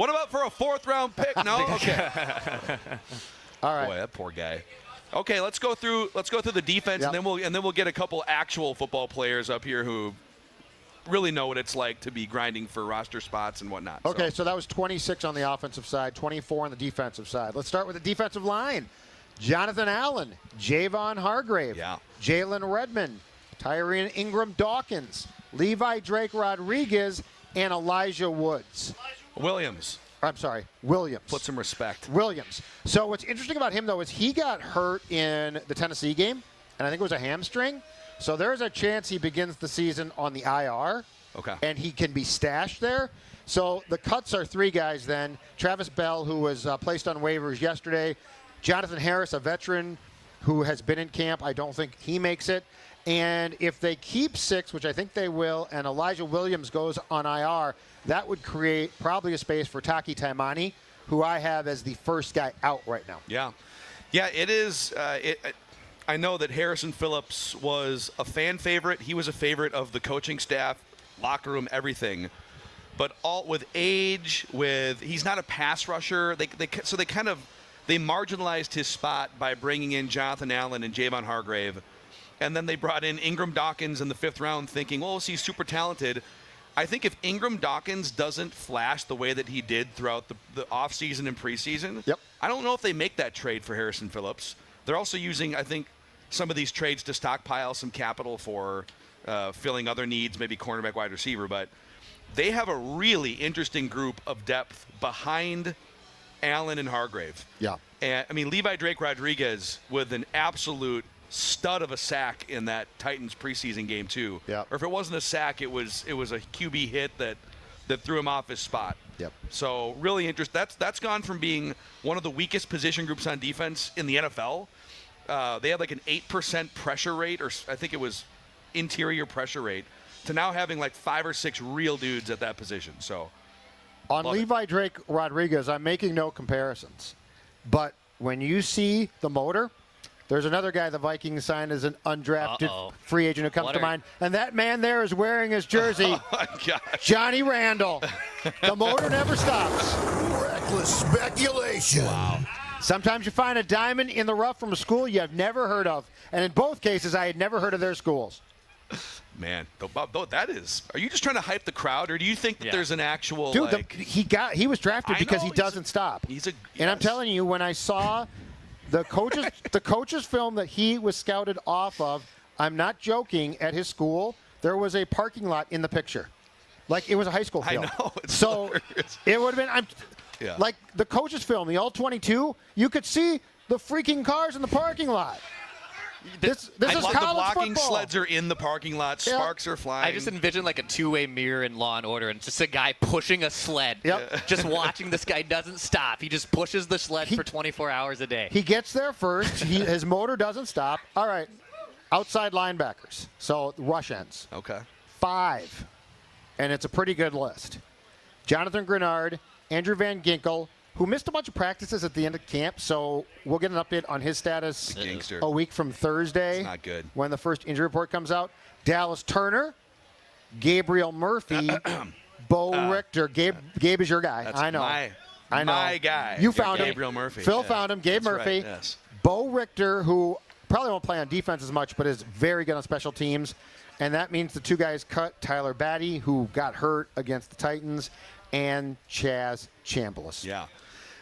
[SPEAKER 3] What about for a 4th-round pick? No. Okay.
[SPEAKER 5] All right.
[SPEAKER 3] Boy, that poor guy. Okay, let's go through the defense,
[SPEAKER 5] Yep.
[SPEAKER 3] and then we'll get a couple actual football players up here who really know what it's like to be grinding for roster spots and whatnot.
[SPEAKER 5] Okay, so that was 26 on the offensive side, 24 on the defensive side. Let's start with the defensive line. Jonathan Allen, Javon Hargrave, Jalen Redmond, Tyrone Ingram Dawkins, Levi Drake Rodriguez, and Elijah Woods.
[SPEAKER 3] Williams.
[SPEAKER 5] Williams.
[SPEAKER 3] Put some respect.
[SPEAKER 5] Williams. So what's interesting about him, though, is he got hurt in the Tennessee game, and I think it was a hamstring. So there's a chance he begins the season on the IR.
[SPEAKER 3] Okay.
[SPEAKER 5] And he can be stashed there. So the cuts are 3 guys then. Travis Bell, who was placed on waivers yesterday. Jonathan Harris, a veteran who has been in camp. I don't think he makes it. And if they keep 6, which I think they will, and Elijah Williams goes on IR, that would create probably a space for Taki Taimani, who I have as the first guy out right now.
[SPEAKER 3] Yeah. Yeah, it is. I know that Harrison Phillips was a fan favorite. He was a favorite of the coaching staff, locker room, everything. But all with age, he's not a pass rusher. They marginalized his spot by bringing in Jonathan Allen and Javon Hargrave. And then they brought in Ingram Dawkins in the 5th round thinking, well, he's super talented. I think if Ingram Dawkins doesn't flash the way that he did throughout the offseason and preseason, I don't know if they make that trade for Harrison Phillips. They're also using, I think, some of these trades to stockpile some capital for filling other needs, maybe cornerback, wide receiver. But they have a really interesting group of depth behind Allen and Hargrave.
[SPEAKER 5] Yeah.
[SPEAKER 3] And, I mean, Levi Drake Rodriguez with an absolute stud of a sack in that Titans preseason game too.
[SPEAKER 5] Yeah.
[SPEAKER 3] Or if it wasn't a sack, it was a QB hit that threw him off his spot.
[SPEAKER 5] Yep.
[SPEAKER 3] So really interesting. That's gone from being one of the weakest position groups on defense in the NFL. They had like an 8% pressure rate, or I think it was interior pressure rate, to now having like 5 or 6 real dudes at that position. So
[SPEAKER 5] on Levi Drake Rodriguez, I'm making no comparisons. But when you see the motor, there's another guy the Vikings signed as an undrafted free agent who comes to mind. And that man there is wearing his jersey,
[SPEAKER 3] oh my gosh.
[SPEAKER 5] Johnny Randall. The motor never stops.
[SPEAKER 1] Reckless speculation.
[SPEAKER 5] Wow. Sometimes you find a diamond in the rough from a school you have never heard of. And in both cases, I had never heard of their schools.
[SPEAKER 3] Man, that is. Are you just trying to hype the crowd, or do you think that there's an actual?
[SPEAKER 5] Dude, he was drafted because he doesn't stop. And I'm telling you, when I saw the coach's film that he was scouted off of, I'm not joking, at his school, there was a parking lot in the picture. Like it was a high school film.
[SPEAKER 3] I know.
[SPEAKER 5] So
[SPEAKER 3] hilarious.
[SPEAKER 5] It would have been like the coach's film, the All-22, you could see the freaking cars in the parking lot. This is college
[SPEAKER 3] the blocking
[SPEAKER 5] football.
[SPEAKER 3] sleds are in the parking lot. Sparks are flying.
[SPEAKER 4] I just envision like a 2-way mirror in Law and Order, and just a guy pushing a sled. Just watching this guy doesn't stop. He just pushes the sled for 24 hours a day.
[SPEAKER 5] He gets there first. His motor doesn't stop. All right. Outside linebackers. So rush ends.
[SPEAKER 3] Okay.
[SPEAKER 5] 5. And it's a pretty good list. Jonathan Grenard, Andrew Van Ginkel, who missed a bunch of practices at the end of camp, so we'll get an update on his status a week from Thursday.
[SPEAKER 3] It's not good.
[SPEAKER 5] When the first injury report comes out. Dallas Turner, Gabriel Murphy, Bo Richter. Gabe is your guy.
[SPEAKER 3] That's
[SPEAKER 5] I know.
[SPEAKER 3] My guy.
[SPEAKER 5] You found him.
[SPEAKER 3] Gabriel Murphy.
[SPEAKER 5] Phil found him. Gabe Murphy.
[SPEAKER 3] Right, yes.
[SPEAKER 5] Bo Richter, who probably won't play on defense as much, but is very good on special teams. And that means the 2 guys cut Tyler Batty, who got hurt against the Titans, and Chaz Chambliss.
[SPEAKER 3] Yeah.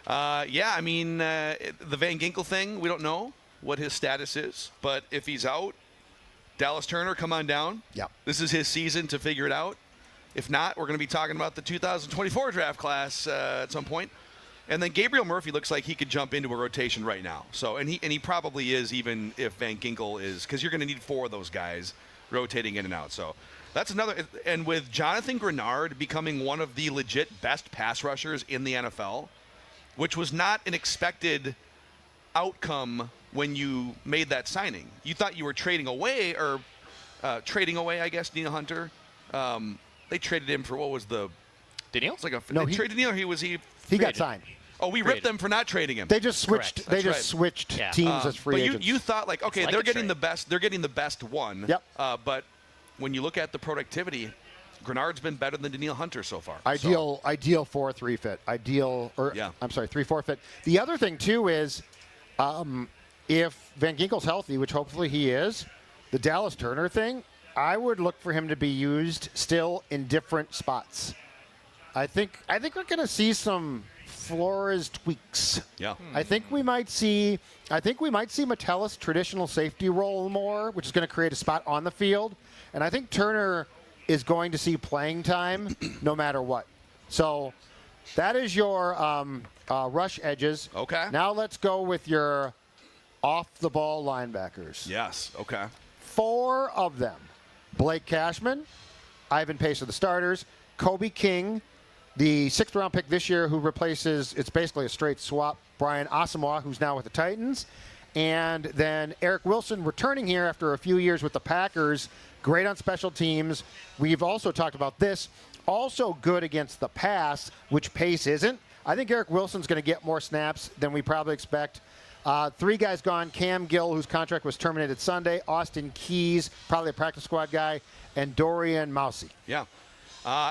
[SPEAKER 3] I mean, the Van Ginkel thing, we don't know what his status is. But if he's out, Dallas Turner, come on down.
[SPEAKER 5] Yep.
[SPEAKER 3] This is his season to figure it out. If not, we're going to be talking about the 2024 draft class at some point. And then Gabriel Murphy looks like he could jump into a rotation right now. So, and he probably is, even if Van Ginkel is, because you're going to need 4 of those guys rotating in and out. So that's another. And with Jonathan Grenard becoming one of the legit best pass rushers in the NFL, which was not an expected outcome when you made that signing. You thought you were trading away, I guess, Danielle Hunter. They traded him for, what was the...
[SPEAKER 4] Danielle?
[SPEAKER 3] It's like they traded Danielle.
[SPEAKER 5] He got signed.
[SPEAKER 3] Oh, we ripped them for not trading him.
[SPEAKER 5] They just switched.
[SPEAKER 3] Correct.
[SPEAKER 5] They just switched teams as free agents.
[SPEAKER 3] But you thought like, okay,
[SPEAKER 4] like
[SPEAKER 3] they're
[SPEAKER 4] a
[SPEAKER 3] getting
[SPEAKER 4] trade.
[SPEAKER 3] the best. They're getting the best one.
[SPEAKER 5] Yep.
[SPEAKER 3] But when you look at the productivity, Grenard's been better than Danielle Hunter so far.
[SPEAKER 5] Ideal 4-3 fit. I'm sorry, 3-4 fit. The other thing too is, if Van Ginkel's healthy, which hopefully he is, the Dallas Turner thing, I would look for him to be used still in different spots. I think we're going to see Flores tweaks.
[SPEAKER 3] Yeah.
[SPEAKER 5] I think we might see Metellus' traditional safety role more, which is going to create a spot on the field. And I think Turner is going to see playing time no matter what. So that is your rush edges.
[SPEAKER 3] Okay.
[SPEAKER 5] Now let's go with your off-the-ball linebackers.
[SPEAKER 3] Yes. Okay.
[SPEAKER 5] 4 of them. Blake Cashman, Ivan Pace are the starters. Kobe King, the 6th-round pick this year, who replaces, it's basically a straight swap, Brian Asamoah, who's now with the Titans. And then Eric Wilson returning here after a few years with the Packers. Great on special teams. We've also talked about this. Also good against the pass, which Pace isn't. I think Eric Wilson's going to get more snaps than we probably expect. 3 guys gone. Cam Gill, whose contract was terminated Sunday. Austin Keys, probably a practice squad guy. And Dorian Mousy.
[SPEAKER 3] Yeah.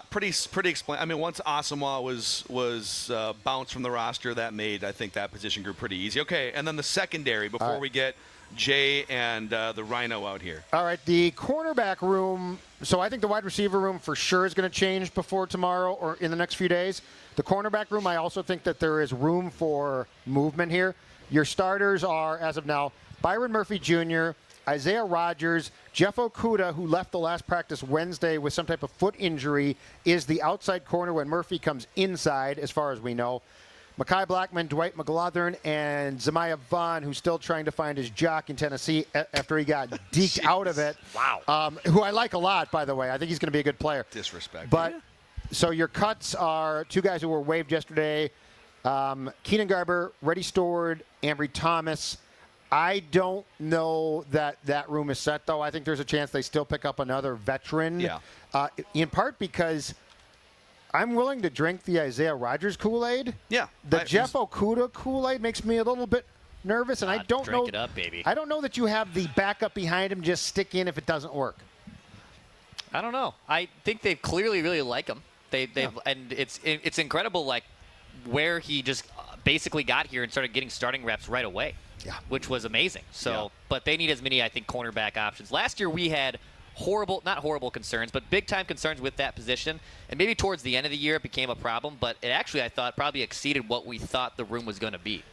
[SPEAKER 3] Pretty explain. I mean, once Asamoah was bounced from the roster, that made, I think, that position group pretty easy. Okay, and then the secondary before we get Jay and the Rhino out here.
[SPEAKER 5] All right, the cornerback room. So I think the wide receiver room for sure is going to change before tomorrow or in the next few days. The cornerback room, I also think that there is room for movement here. Your starters are, as of now, Byron Murphy Jr., Isaiah Rodgers, Jeff Okudah, who left the last practice Wednesday with some type of foot injury, is the outside corner when Murphy comes inside, as far as we know. Mekhi Blackman, Dwight McGlothern, and Zemiah Vaughn, who's still trying to find his jock in Tennessee after he got deked out of it.
[SPEAKER 3] Wow.
[SPEAKER 5] Who I like a lot, by the way. I think he's going to be a good player.
[SPEAKER 3] Disrespect.
[SPEAKER 5] But so your cuts are 2 guys who were waived yesterday. Keenan Garber, Reddy Stewart, Ambry Thomas. I don't know that room is set, though. I think there's a chance they still pick up another veteran.
[SPEAKER 3] Yeah.
[SPEAKER 5] In part because I'm willing to drink the Isaiah Rodgers Kool-Aid.
[SPEAKER 3] Yeah.
[SPEAKER 5] The Jeff Okudah Kool-Aid makes me a little bit nervous, and I don't know.
[SPEAKER 4] Drink it up, baby.
[SPEAKER 5] I don't know that you have the backup behind him. Just stick in if it doesn't work.
[SPEAKER 4] I don't know. I think they clearly really like him. And it's incredible, like where he just basically got here and started getting starting reps right away.
[SPEAKER 5] Yeah.
[SPEAKER 4] Which was amazing. So, but they need as many, I think, cornerback options. Last year we had not horrible concerns, but big-time concerns with that position. And maybe towards the end of the year it became a problem, but it actually, I thought, probably exceeded what we thought the room was going to be.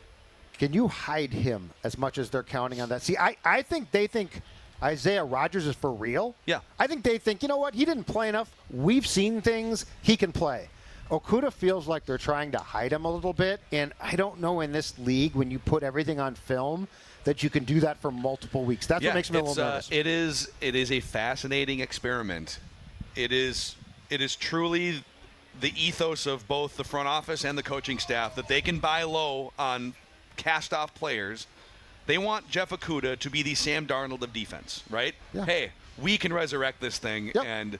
[SPEAKER 5] Can you hide him as much as they're counting on that? See, I think they think Isaiah Rodgers is for real.
[SPEAKER 3] Yeah.
[SPEAKER 5] I think they think, you know what, he didn't play enough. We've seen things. He can play. Okudah feels like they're trying to hide him a little bit, and I don't know in this league when you put everything on film that you can do that for multiple weeks. That's what makes me a little nervous.
[SPEAKER 3] It is a fascinating experiment. It is truly the ethos of both the front office and the coaching staff that they can buy low on cast-off players. They want Jeff Okudah to be the Sam Darnold of defense, right?
[SPEAKER 5] Yeah.
[SPEAKER 3] Hey, we can resurrect this thing,
[SPEAKER 5] Yep.
[SPEAKER 3] and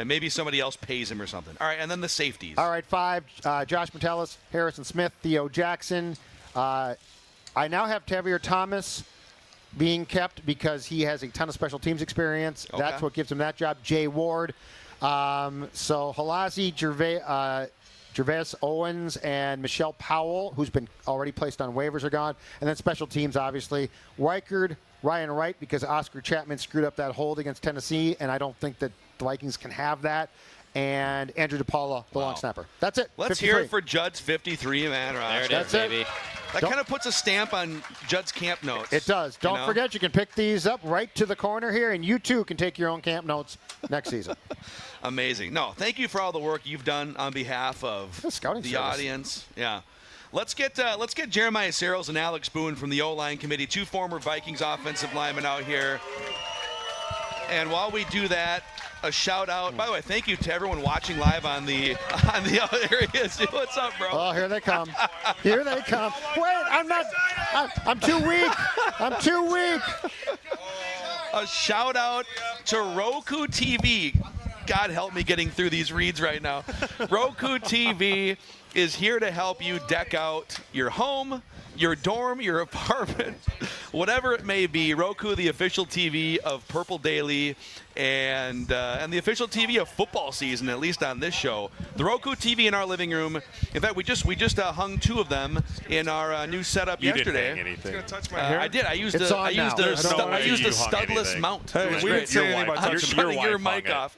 [SPEAKER 3] maybe somebody else pays him or something. All right, and then the safeties.
[SPEAKER 5] All right, 5, Josh Metellus, Harrison Smith, Theo Jackson. I now have Tavier Thomas being kept because he has a ton of special teams experience.
[SPEAKER 3] Okay.
[SPEAKER 5] That's what gives him that job. Jay Ward. So Halazi, Gervais Owens, and Michelle Powell, who's been already placed on waivers, are gone. And then special teams, obviously. Reichard, Ryan Wright, because Oscar Chapman screwed up that hold against Tennessee, and I don't think that the Vikings can have that. And Andrew DePaula, the long snapper. That's it.
[SPEAKER 3] Let's
[SPEAKER 5] 53.
[SPEAKER 3] hear it for Judd's 53-man roster.
[SPEAKER 4] There it
[SPEAKER 5] That's
[SPEAKER 4] is,
[SPEAKER 5] it.
[SPEAKER 4] baby.
[SPEAKER 3] That kind of puts a stamp on Judd's camp notes.
[SPEAKER 5] It does. Don't
[SPEAKER 3] know?
[SPEAKER 5] forget, you can pick these up right to the corner here, and you too can take your own camp notes next season.
[SPEAKER 3] Amazing. No, thank you for all the work you've done on behalf of
[SPEAKER 5] The scouting
[SPEAKER 3] the
[SPEAKER 5] service.
[SPEAKER 3] audience. Yeah. Let's get Jeremiah Searles and Alex Boone from the O-line committee, 2 former Vikings offensive linemen out here. And while we do that, a shout out. By the way, thank you to everyone watching live on the there he is. What's up, bro?
[SPEAKER 5] Oh, here they come. Here they come. Wait, I'm too weak. I'm too weak.
[SPEAKER 3] A shout out to Roku TV. God help me getting through these reads right now. Roku TV is here to help you deck out your home, your dorm, your apartment whatever it may be, Roku, the official TV of Purple Daily, and the official TV of football season, at least on this show. The Roku TV in our living room. In fact, we just hung 2 of them in our new setup yesterday.
[SPEAKER 9] Didn't hang anything.
[SPEAKER 10] It's gonna touch my hair.
[SPEAKER 3] I did. I used a studless mount.
[SPEAKER 10] Hey, we didn't say anything about
[SPEAKER 3] I'm
[SPEAKER 10] touching
[SPEAKER 3] shutting your mic off.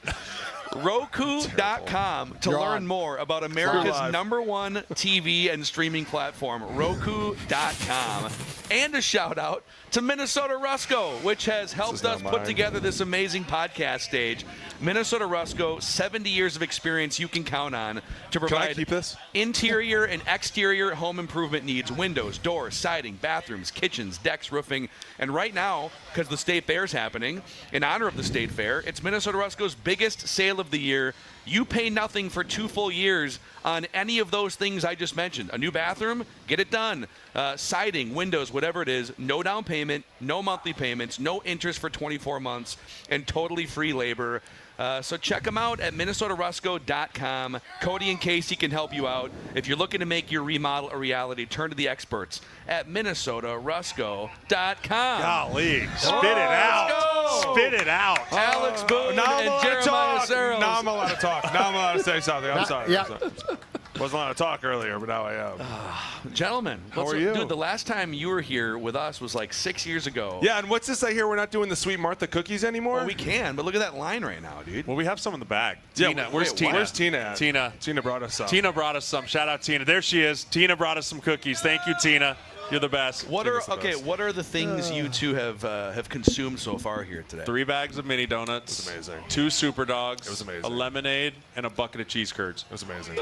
[SPEAKER 3] Roku.com to learn more about America's #1 TV and streaming platform, Roku.com. And a shout out to Minnesota Rusco, which has helped us put together this amazing podcast stage. Minnesota Rusco, 70 years of experience you can count on to provide interior and exterior home improvement needs, windows, doors, siding, bathrooms, kitchens, decks, roofing. And right now, because the State Fair is happening, in honor of the State Fair, it's Minnesota Rusco's biggest sale of the year. You pay nothing for 2 full years on any of those things I just mentioned. A new bathroom, get it done. Siding, windows, whatever it is, no down payment, no monthly payments, no interest for 24 months, and totally free labor. So check them out at MinnesotaRusco.com. Cody and Casey can help you out. If you're looking to make your remodel a reality, turn to the experts at MinnesotaRusco.com.
[SPEAKER 10] Golly, spit it out. Spit it out.
[SPEAKER 3] Alex Boone and Jeremiah Searles.
[SPEAKER 10] Now I'm allowed to talk. Now I'm allowed to say something. I'm sorry.
[SPEAKER 5] Yeah.
[SPEAKER 10] Wasn't allowed to talk earlier, but now I am.
[SPEAKER 3] Gentlemen,
[SPEAKER 10] how are you?
[SPEAKER 3] Dude, the last time you were here with us was like 6 years ago.
[SPEAKER 10] Yeah, and what's this I hear? We're not doing the Sweet Martha cookies anymore?
[SPEAKER 3] Well, we can, but look at that line right now, dude.
[SPEAKER 9] Well, we have some in the bag.
[SPEAKER 10] Tina,
[SPEAKER 9] where's Tina?
[SPEAKER 10] Where's Tina at?
[SPEAKER 9] Tina
[SPEAKER 10] brought us some.
[SPEAKER 9] Tina brought us some. Shout out Tina. There she is. Tina brought us some cookies. Thank you, Tina. You're the best.
[SPEAKER 3] What are the things you two have consumed so far here today?
[SPEAKER 9] 3 bags of mini donuts.
[SPEAKER 10] It was amazing.
[SPEAKER 9] 2 super dogs.
[SPEAKER 10] It was amazing.
[SPEAKER 9] A lemonade and a bucket of cheese curds.
[SPEAKER 10] It was amazing.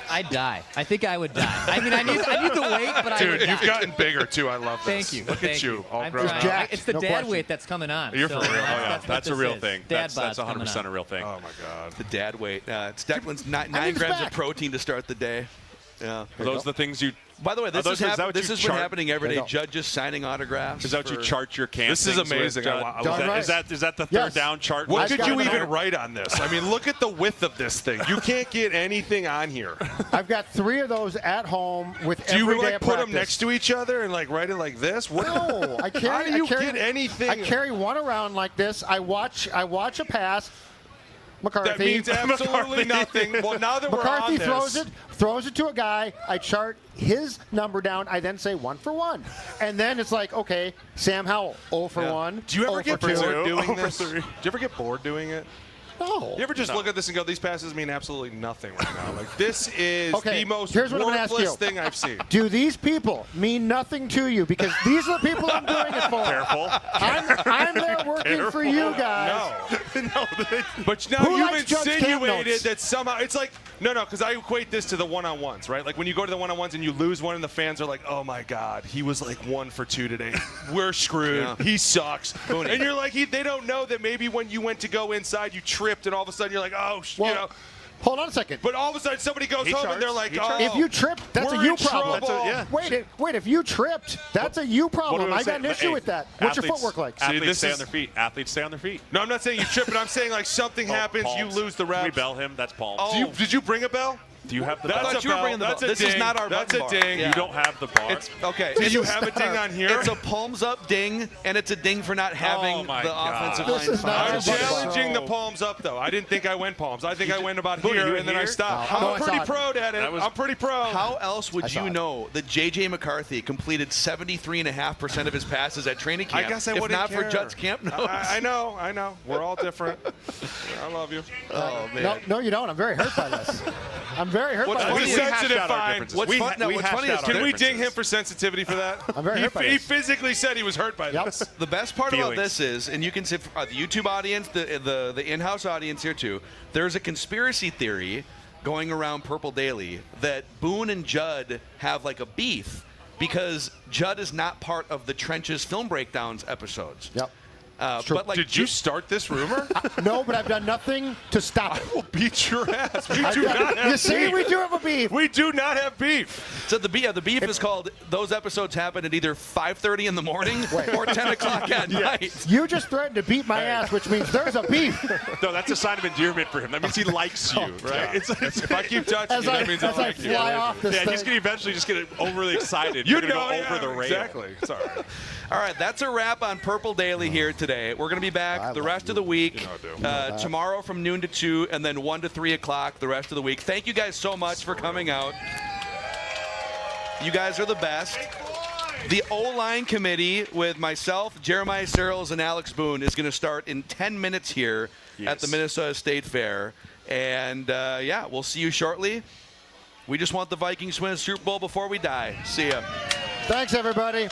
[SPEAKER 11] I'd die. I think I would die. I mean, I need the weight, but I would
[SPEAKER 10] Dude,
[SPEAKER 11] die.
[SPEAKER 10] you've gotten bigger too. I love this.
[SPEAKER 11] Thank you.
[SPEAKER 10] Look at you, all
[SPEAKER 11] I'm
[SPEAKER 10] grown
[SPEAKER 11] trying.
[SPEAKER 10] up.
[SPEAKER 5] Jacked,
[SPEAKER 11] It's the
[SPEAKER 5] no
[SPEAKER 11] dad
[SPEAKER 5] question.
[SPEAKER 11] weight that's coming on.
[SPEAKER 9] You're for real.
[SPEAKER 11] That's
[SPEAKER 9] That's a real thing.
[SPEAKER 11] Dad
[SPEAKER 9] That's
[SPEAKER 11] bod's coming
[SPEAKER 9] 100%
[SPEAKER 11] on.
[SPEAKER 9] a real thing.
[SPEAKER 10] Oh my God.
[SPEAKER 3] The dad weight. It's Declan's 9
[SPEAKER 5] he's
[SPEAKER 3] grams
[SPEAKER 5] back.
[SPEAKER 3] of protein to start the day. Yeah.
[SPEAKER 9] Are those the things you?
[SPEAKER 3] By the way, this
[SPEAKER 9] Is
[SPEAKER 3] has
[SPEAKER 9] that what
[SPEAKER 3] been
[SPEAKER 9] you chart?
[SPEAKER 3] happening every day.
[SPEAKER 5] There you go.
[SPEAKER 3] Judd just signing autographs.
[SPEAKER 9] Is that what you
[SPEAKER 3] for-
[SPEAKER 9] chart your camp?
[SPEAKER 10] This is
[SPEAKER 9] things with,
[SPEAKER 10] amazing.
[SPEAKER 9] Judd?
[SPEAKER 10] I
[SPEAKER 5] love it.
[SPEAKER 9] Is that the third
[SPEAKER 5] Yes.
[SPEAKER 9] down chart?
[SPEAKER 10] What
[SPEAKER 5] I've
[SPEAKER 10] could
[SPEAKER 5] got
[SPEAKER 10] you
[SPEAKER 5] it
[SPEAKER 10] even
[SPEAKER 5] on.
[SPEAKER 10] write on this? I mean, look at the width of this thing. You can't get anything on here.
[SPEAKER 5] I've got 3 of those at home with
[SPEAKER 10] Do you
[SPEAKER 5] every day
[SPEAKER 10] like
[SPEAKER 5] of
[SPEAKER 10] put them
[SPEAKER 5] practice.
[SPEAKER 10] next to each other and like write it like this? What?
[SPEAKER 5] No, I carry.
[SPEAKER 10] How do you
[SPEAKER 5] I carry,
[SPEAKER 10] get anything?
[SPEAKER 5] I carry one around like this. I watch a pass. McCarthy.
[SPEAKER 10] That means absolutely nothing. Well, now that
[SPEAKER 5] McCarthy
[SPEAKER 10] we're on this,
[SPEAKER 5] throws it to a guy. I chart his number down. I then say 1 for 1, and then it's like, okay, Sam Howell 0 for 1.
[SPEAKER 10] do you ever
[SPEAKER 5] 0
[SPEAKER 10] get
[SPEAKER 5] for
[SPEAKER 10] bored
[SPEAKER 5] 2.
[SPEAKER 10] doing
[SPEAKER 9] 0 for
[SPEAKER 10] this?
[SPEAKER 9] 3.
[SPEAKER 10] Do you ever get bored doing it?
[SPEAKER 5] No.
[SPEAKER 10] You ever just look at this and go, these passes mean absolutely nothing right now? Like, this is
[SPEAKER 5] Okay,
[SPEAKER 10] the most
[SPEAKER 5] here's what I'm gonna ask
[SPEAKER 10] worthless
[SPEAKER 5] you.
[SPEAKER 10] thing I've seen.
[SPEAKER 5] Do these people mean nothing to you? Because these are the people I'm doing it for.
[SPEAKER 9] Careful.
[SPEAKER 5] I'm there working for you guys.
[SPEAKER 10] No. But now
[SPEAKER 5] Who
[SPEAKER 10] you've
[SPEAKER 5] likes Judd's camp
[SPEAKER 10] insinuated
[SPEAKER 5] notes?
[SPEAKER 10] that somehow it's like no, because I equate this to the one-on-ones, right? Like when you go to the one-on-ones and you lose one, and the fans are like, "Oh my God, he was like 1 for 2 today. We're screwed.
[SPEAKER 3] Yeah.
[SPEAKER 10] He sucks." And you're like, they don't know that maybe when you went to go inside, you tripped, and all of a sudden you're like, "Oh,
[SPEAKER 5] Well,
[SPEAKER 10] you know."
[SPEAKER 5] hold on a second.
[SPEAKER 10] But all of a sudden somebody goes home and they're like, "Oh,
[SPEAKER 5] If you tripped, that's
[SPEAKER 10] we're
[SPEAKER 5] a you
[SPEAKER 10] in
[SPEAKER 5] problem.
[SPEAKER 10] trouble."
[SPEAKER 5] Wait, if you tripped, that's a you problem. I got an issue with that. What's your footwork like?
[SPEAKER 9] Athletes
[SPEAKER 10] this
[SPEAKER 9] stay
[SPEAKER 10] is-
[SPEAKER 9] on their feet. Athletes stay on their feet.
[SPEAKER 10] No, I'm not saying you trip, but I'm saying like something happens, you
[SPEAKER 9] Palms.
[SPEAKER 10] lose the reps.
[SPEAKER 9] We bell him. That's palms.
[SPEAKER 10] Oh. Did you bring a bell?
[SPEAKER 9] Do you have the
[SPEAKER 10] That's
[SPEAKER 9] bell?
[SPEAKER 10] a
[SPEAKER 3] you were
[SPEAKER 10] bell.
[SPEAKER 3] bringing the
[SPEAKER 10] That's
[SPEAKER 3] bell.
[SPEAKER 10] a
[SPEAKER 3] This is
[SPEAKER 10] ding.
[SPEAKER 3] not our
[SPEAKER 10] That's a
[SPEAKER 3] button bar.
[SPEAKER 10] ding.
[SPEAKER 3] Yeah.
[SPEAKER 9] You don't have the bar.
[SPEAKER 3] It's okay.
[SPEAKER 10] Do you have a ding on here?
[SPEAKER 3] It's a palms up ding, and it's a ding for not having
[SPEAKER 9] my
[SPEAKER 3] the
[SPEAKER 9] God.
[SPEAKER 3] offensive
[SPEAKER 5] This
[SPEAKER 3] line
[SPEAKER 5] is not
[SPEAKER 3] fouled.
[SPEAKER 10] I'm
[SPEAKER 5] our button bar.
[SPEAKER 10] challenging the palms up, though. I didn't think I went palms. I think I went about
[SPEAKER 9] Booty,
[SPEAKER 10] here,
[SPEAKER 9] you
[SPEAKER 10] and then I
[SPEAKER 9] here?
[SPEAKER 10] stopped.
[SPEAKER 5] No, I
[SPEAKER 10] I'm pretty
[SPEAKER 5] saw it.
[SPEAKER 10] pro at it.
[SPEAKER 9] That was-
[SPEAKER 10] I'm pretty pro.
[SPEAKER 3] How else would
[SPEAKER 5] saw
[SPEAKER 3] you
[SPEAKER 5] it.
[SPEAKER 3] know that J.J. McCarthy completed 73.5% of his passes at training camp?
[SPEAKER 10] I guess I
[SPEAKER 3] if
[SPEAKER 10] wouldn't
[SPEAKER 3] not
[SPEAKER 10] care.
[SPEAKER 3] for Judd's camp notes.
[SPEAKER 10] I know. We're all different. I love you.
[SPEAKER 3] Oh man.
[SPEAKER 5] No, you don't. I'm very hurt by this. I'm very hurt
[SPEAKER 3] What's
[SPEAKER 5] by
[SPEAKER 3] funny
[SPEAKER 10] It's
[SPEAKER 5] this.
[SPEAKER 10] a sensitive
[SPEAKER 9] hashed out our
[SPEAKER 10] fine.
[SPEAKER 9] differences.
[SPEAKER 3] What's
[SPEAKER 9] We
[SPEAKER 3] fun- no,
[SPEAKER 9] we
[SPEAKER 3] what's
[SPEAKER 9] hashed
[SPEAKER 3] funny is
[SPEAKER 9] out our
[SPEAKER 10] Can we ding him
[SPEAKER 9] differences.
[SPEAKER 10] for sensitivity for that?
[SPEAKER 5] I'm very hurt by
[SPEAKER 10] He
[SPEAKER 5] this.
[SPEAKER 10] physically said he was hurt by
[SPEAKER 5] Yep.
[SPEAKER 10] this.
[SPEAKER 3] The best part about
[SPEAKER 9] Feelings.
[SPEAKER 3] this is, and you can see the YouTube audience, the in-house audience here too, there's a conspiracy theory going around Purple Daily that Boone and Judd have like a beef because Judd is not part of the Trenches film breakdowns episodes.
[SPEAKER 5] Yep.
[SPEAKER 3] But like,
[SPEAKER 10] did you start this rumor?
[SPEAKER 5] No, but I've done nothing to stop it.
[SPEAKER 10] I will beat your ass. We do not have
[SPEAKER 5] You see,
[SPEAKER 10] beef.
[SPEAKER 5] we do have a beef.
[SPEAKER 10] We do not have beef.
[SPEAKER 3] So the beef is called, those episodes happen at either 5:30 in the morning or 10 o'clock at night.
[SPEAKER 5] You just threatened to beat my ass, which means there's a beef.
[SPEAKER 9] No, that's a sign of endearment for him. That means he likes you, right?
[SPEAKER 10] If I keep touching you, that means I like you.
[SPEAKER 5] fly off this
[SPEAKER 9] Yeah,
[SPEAKER 5] thing.
[SPEAKER 9] he's going to eventually just get overly excited.
[SPEAKER 10] You
[SPEAKER 9] You're going to
[SPEAKER 10] know,
[SPEAKER 9] go over the rail.
[SPEAKER 10] exactly. It's all right.
[SPEAKER 3] All right, that's a wrap on Purple Daily here today. We're going to be back the rest of the week, tomorrow from noon to 2, and then 1 to 3 o'clock the rest of the week. Thank you guys so much for coming out. You guys are the best. The O-line committee with myself, Jeremiah Searles, and Alex Boone is going to start in 10 minutes here at the Minnesota State Fair. And, yeah, we'll see you shortly. We just want the Vikings to win a Super Bowl before we die. See ya.
[SPEAKER 5] Thanks, everybody.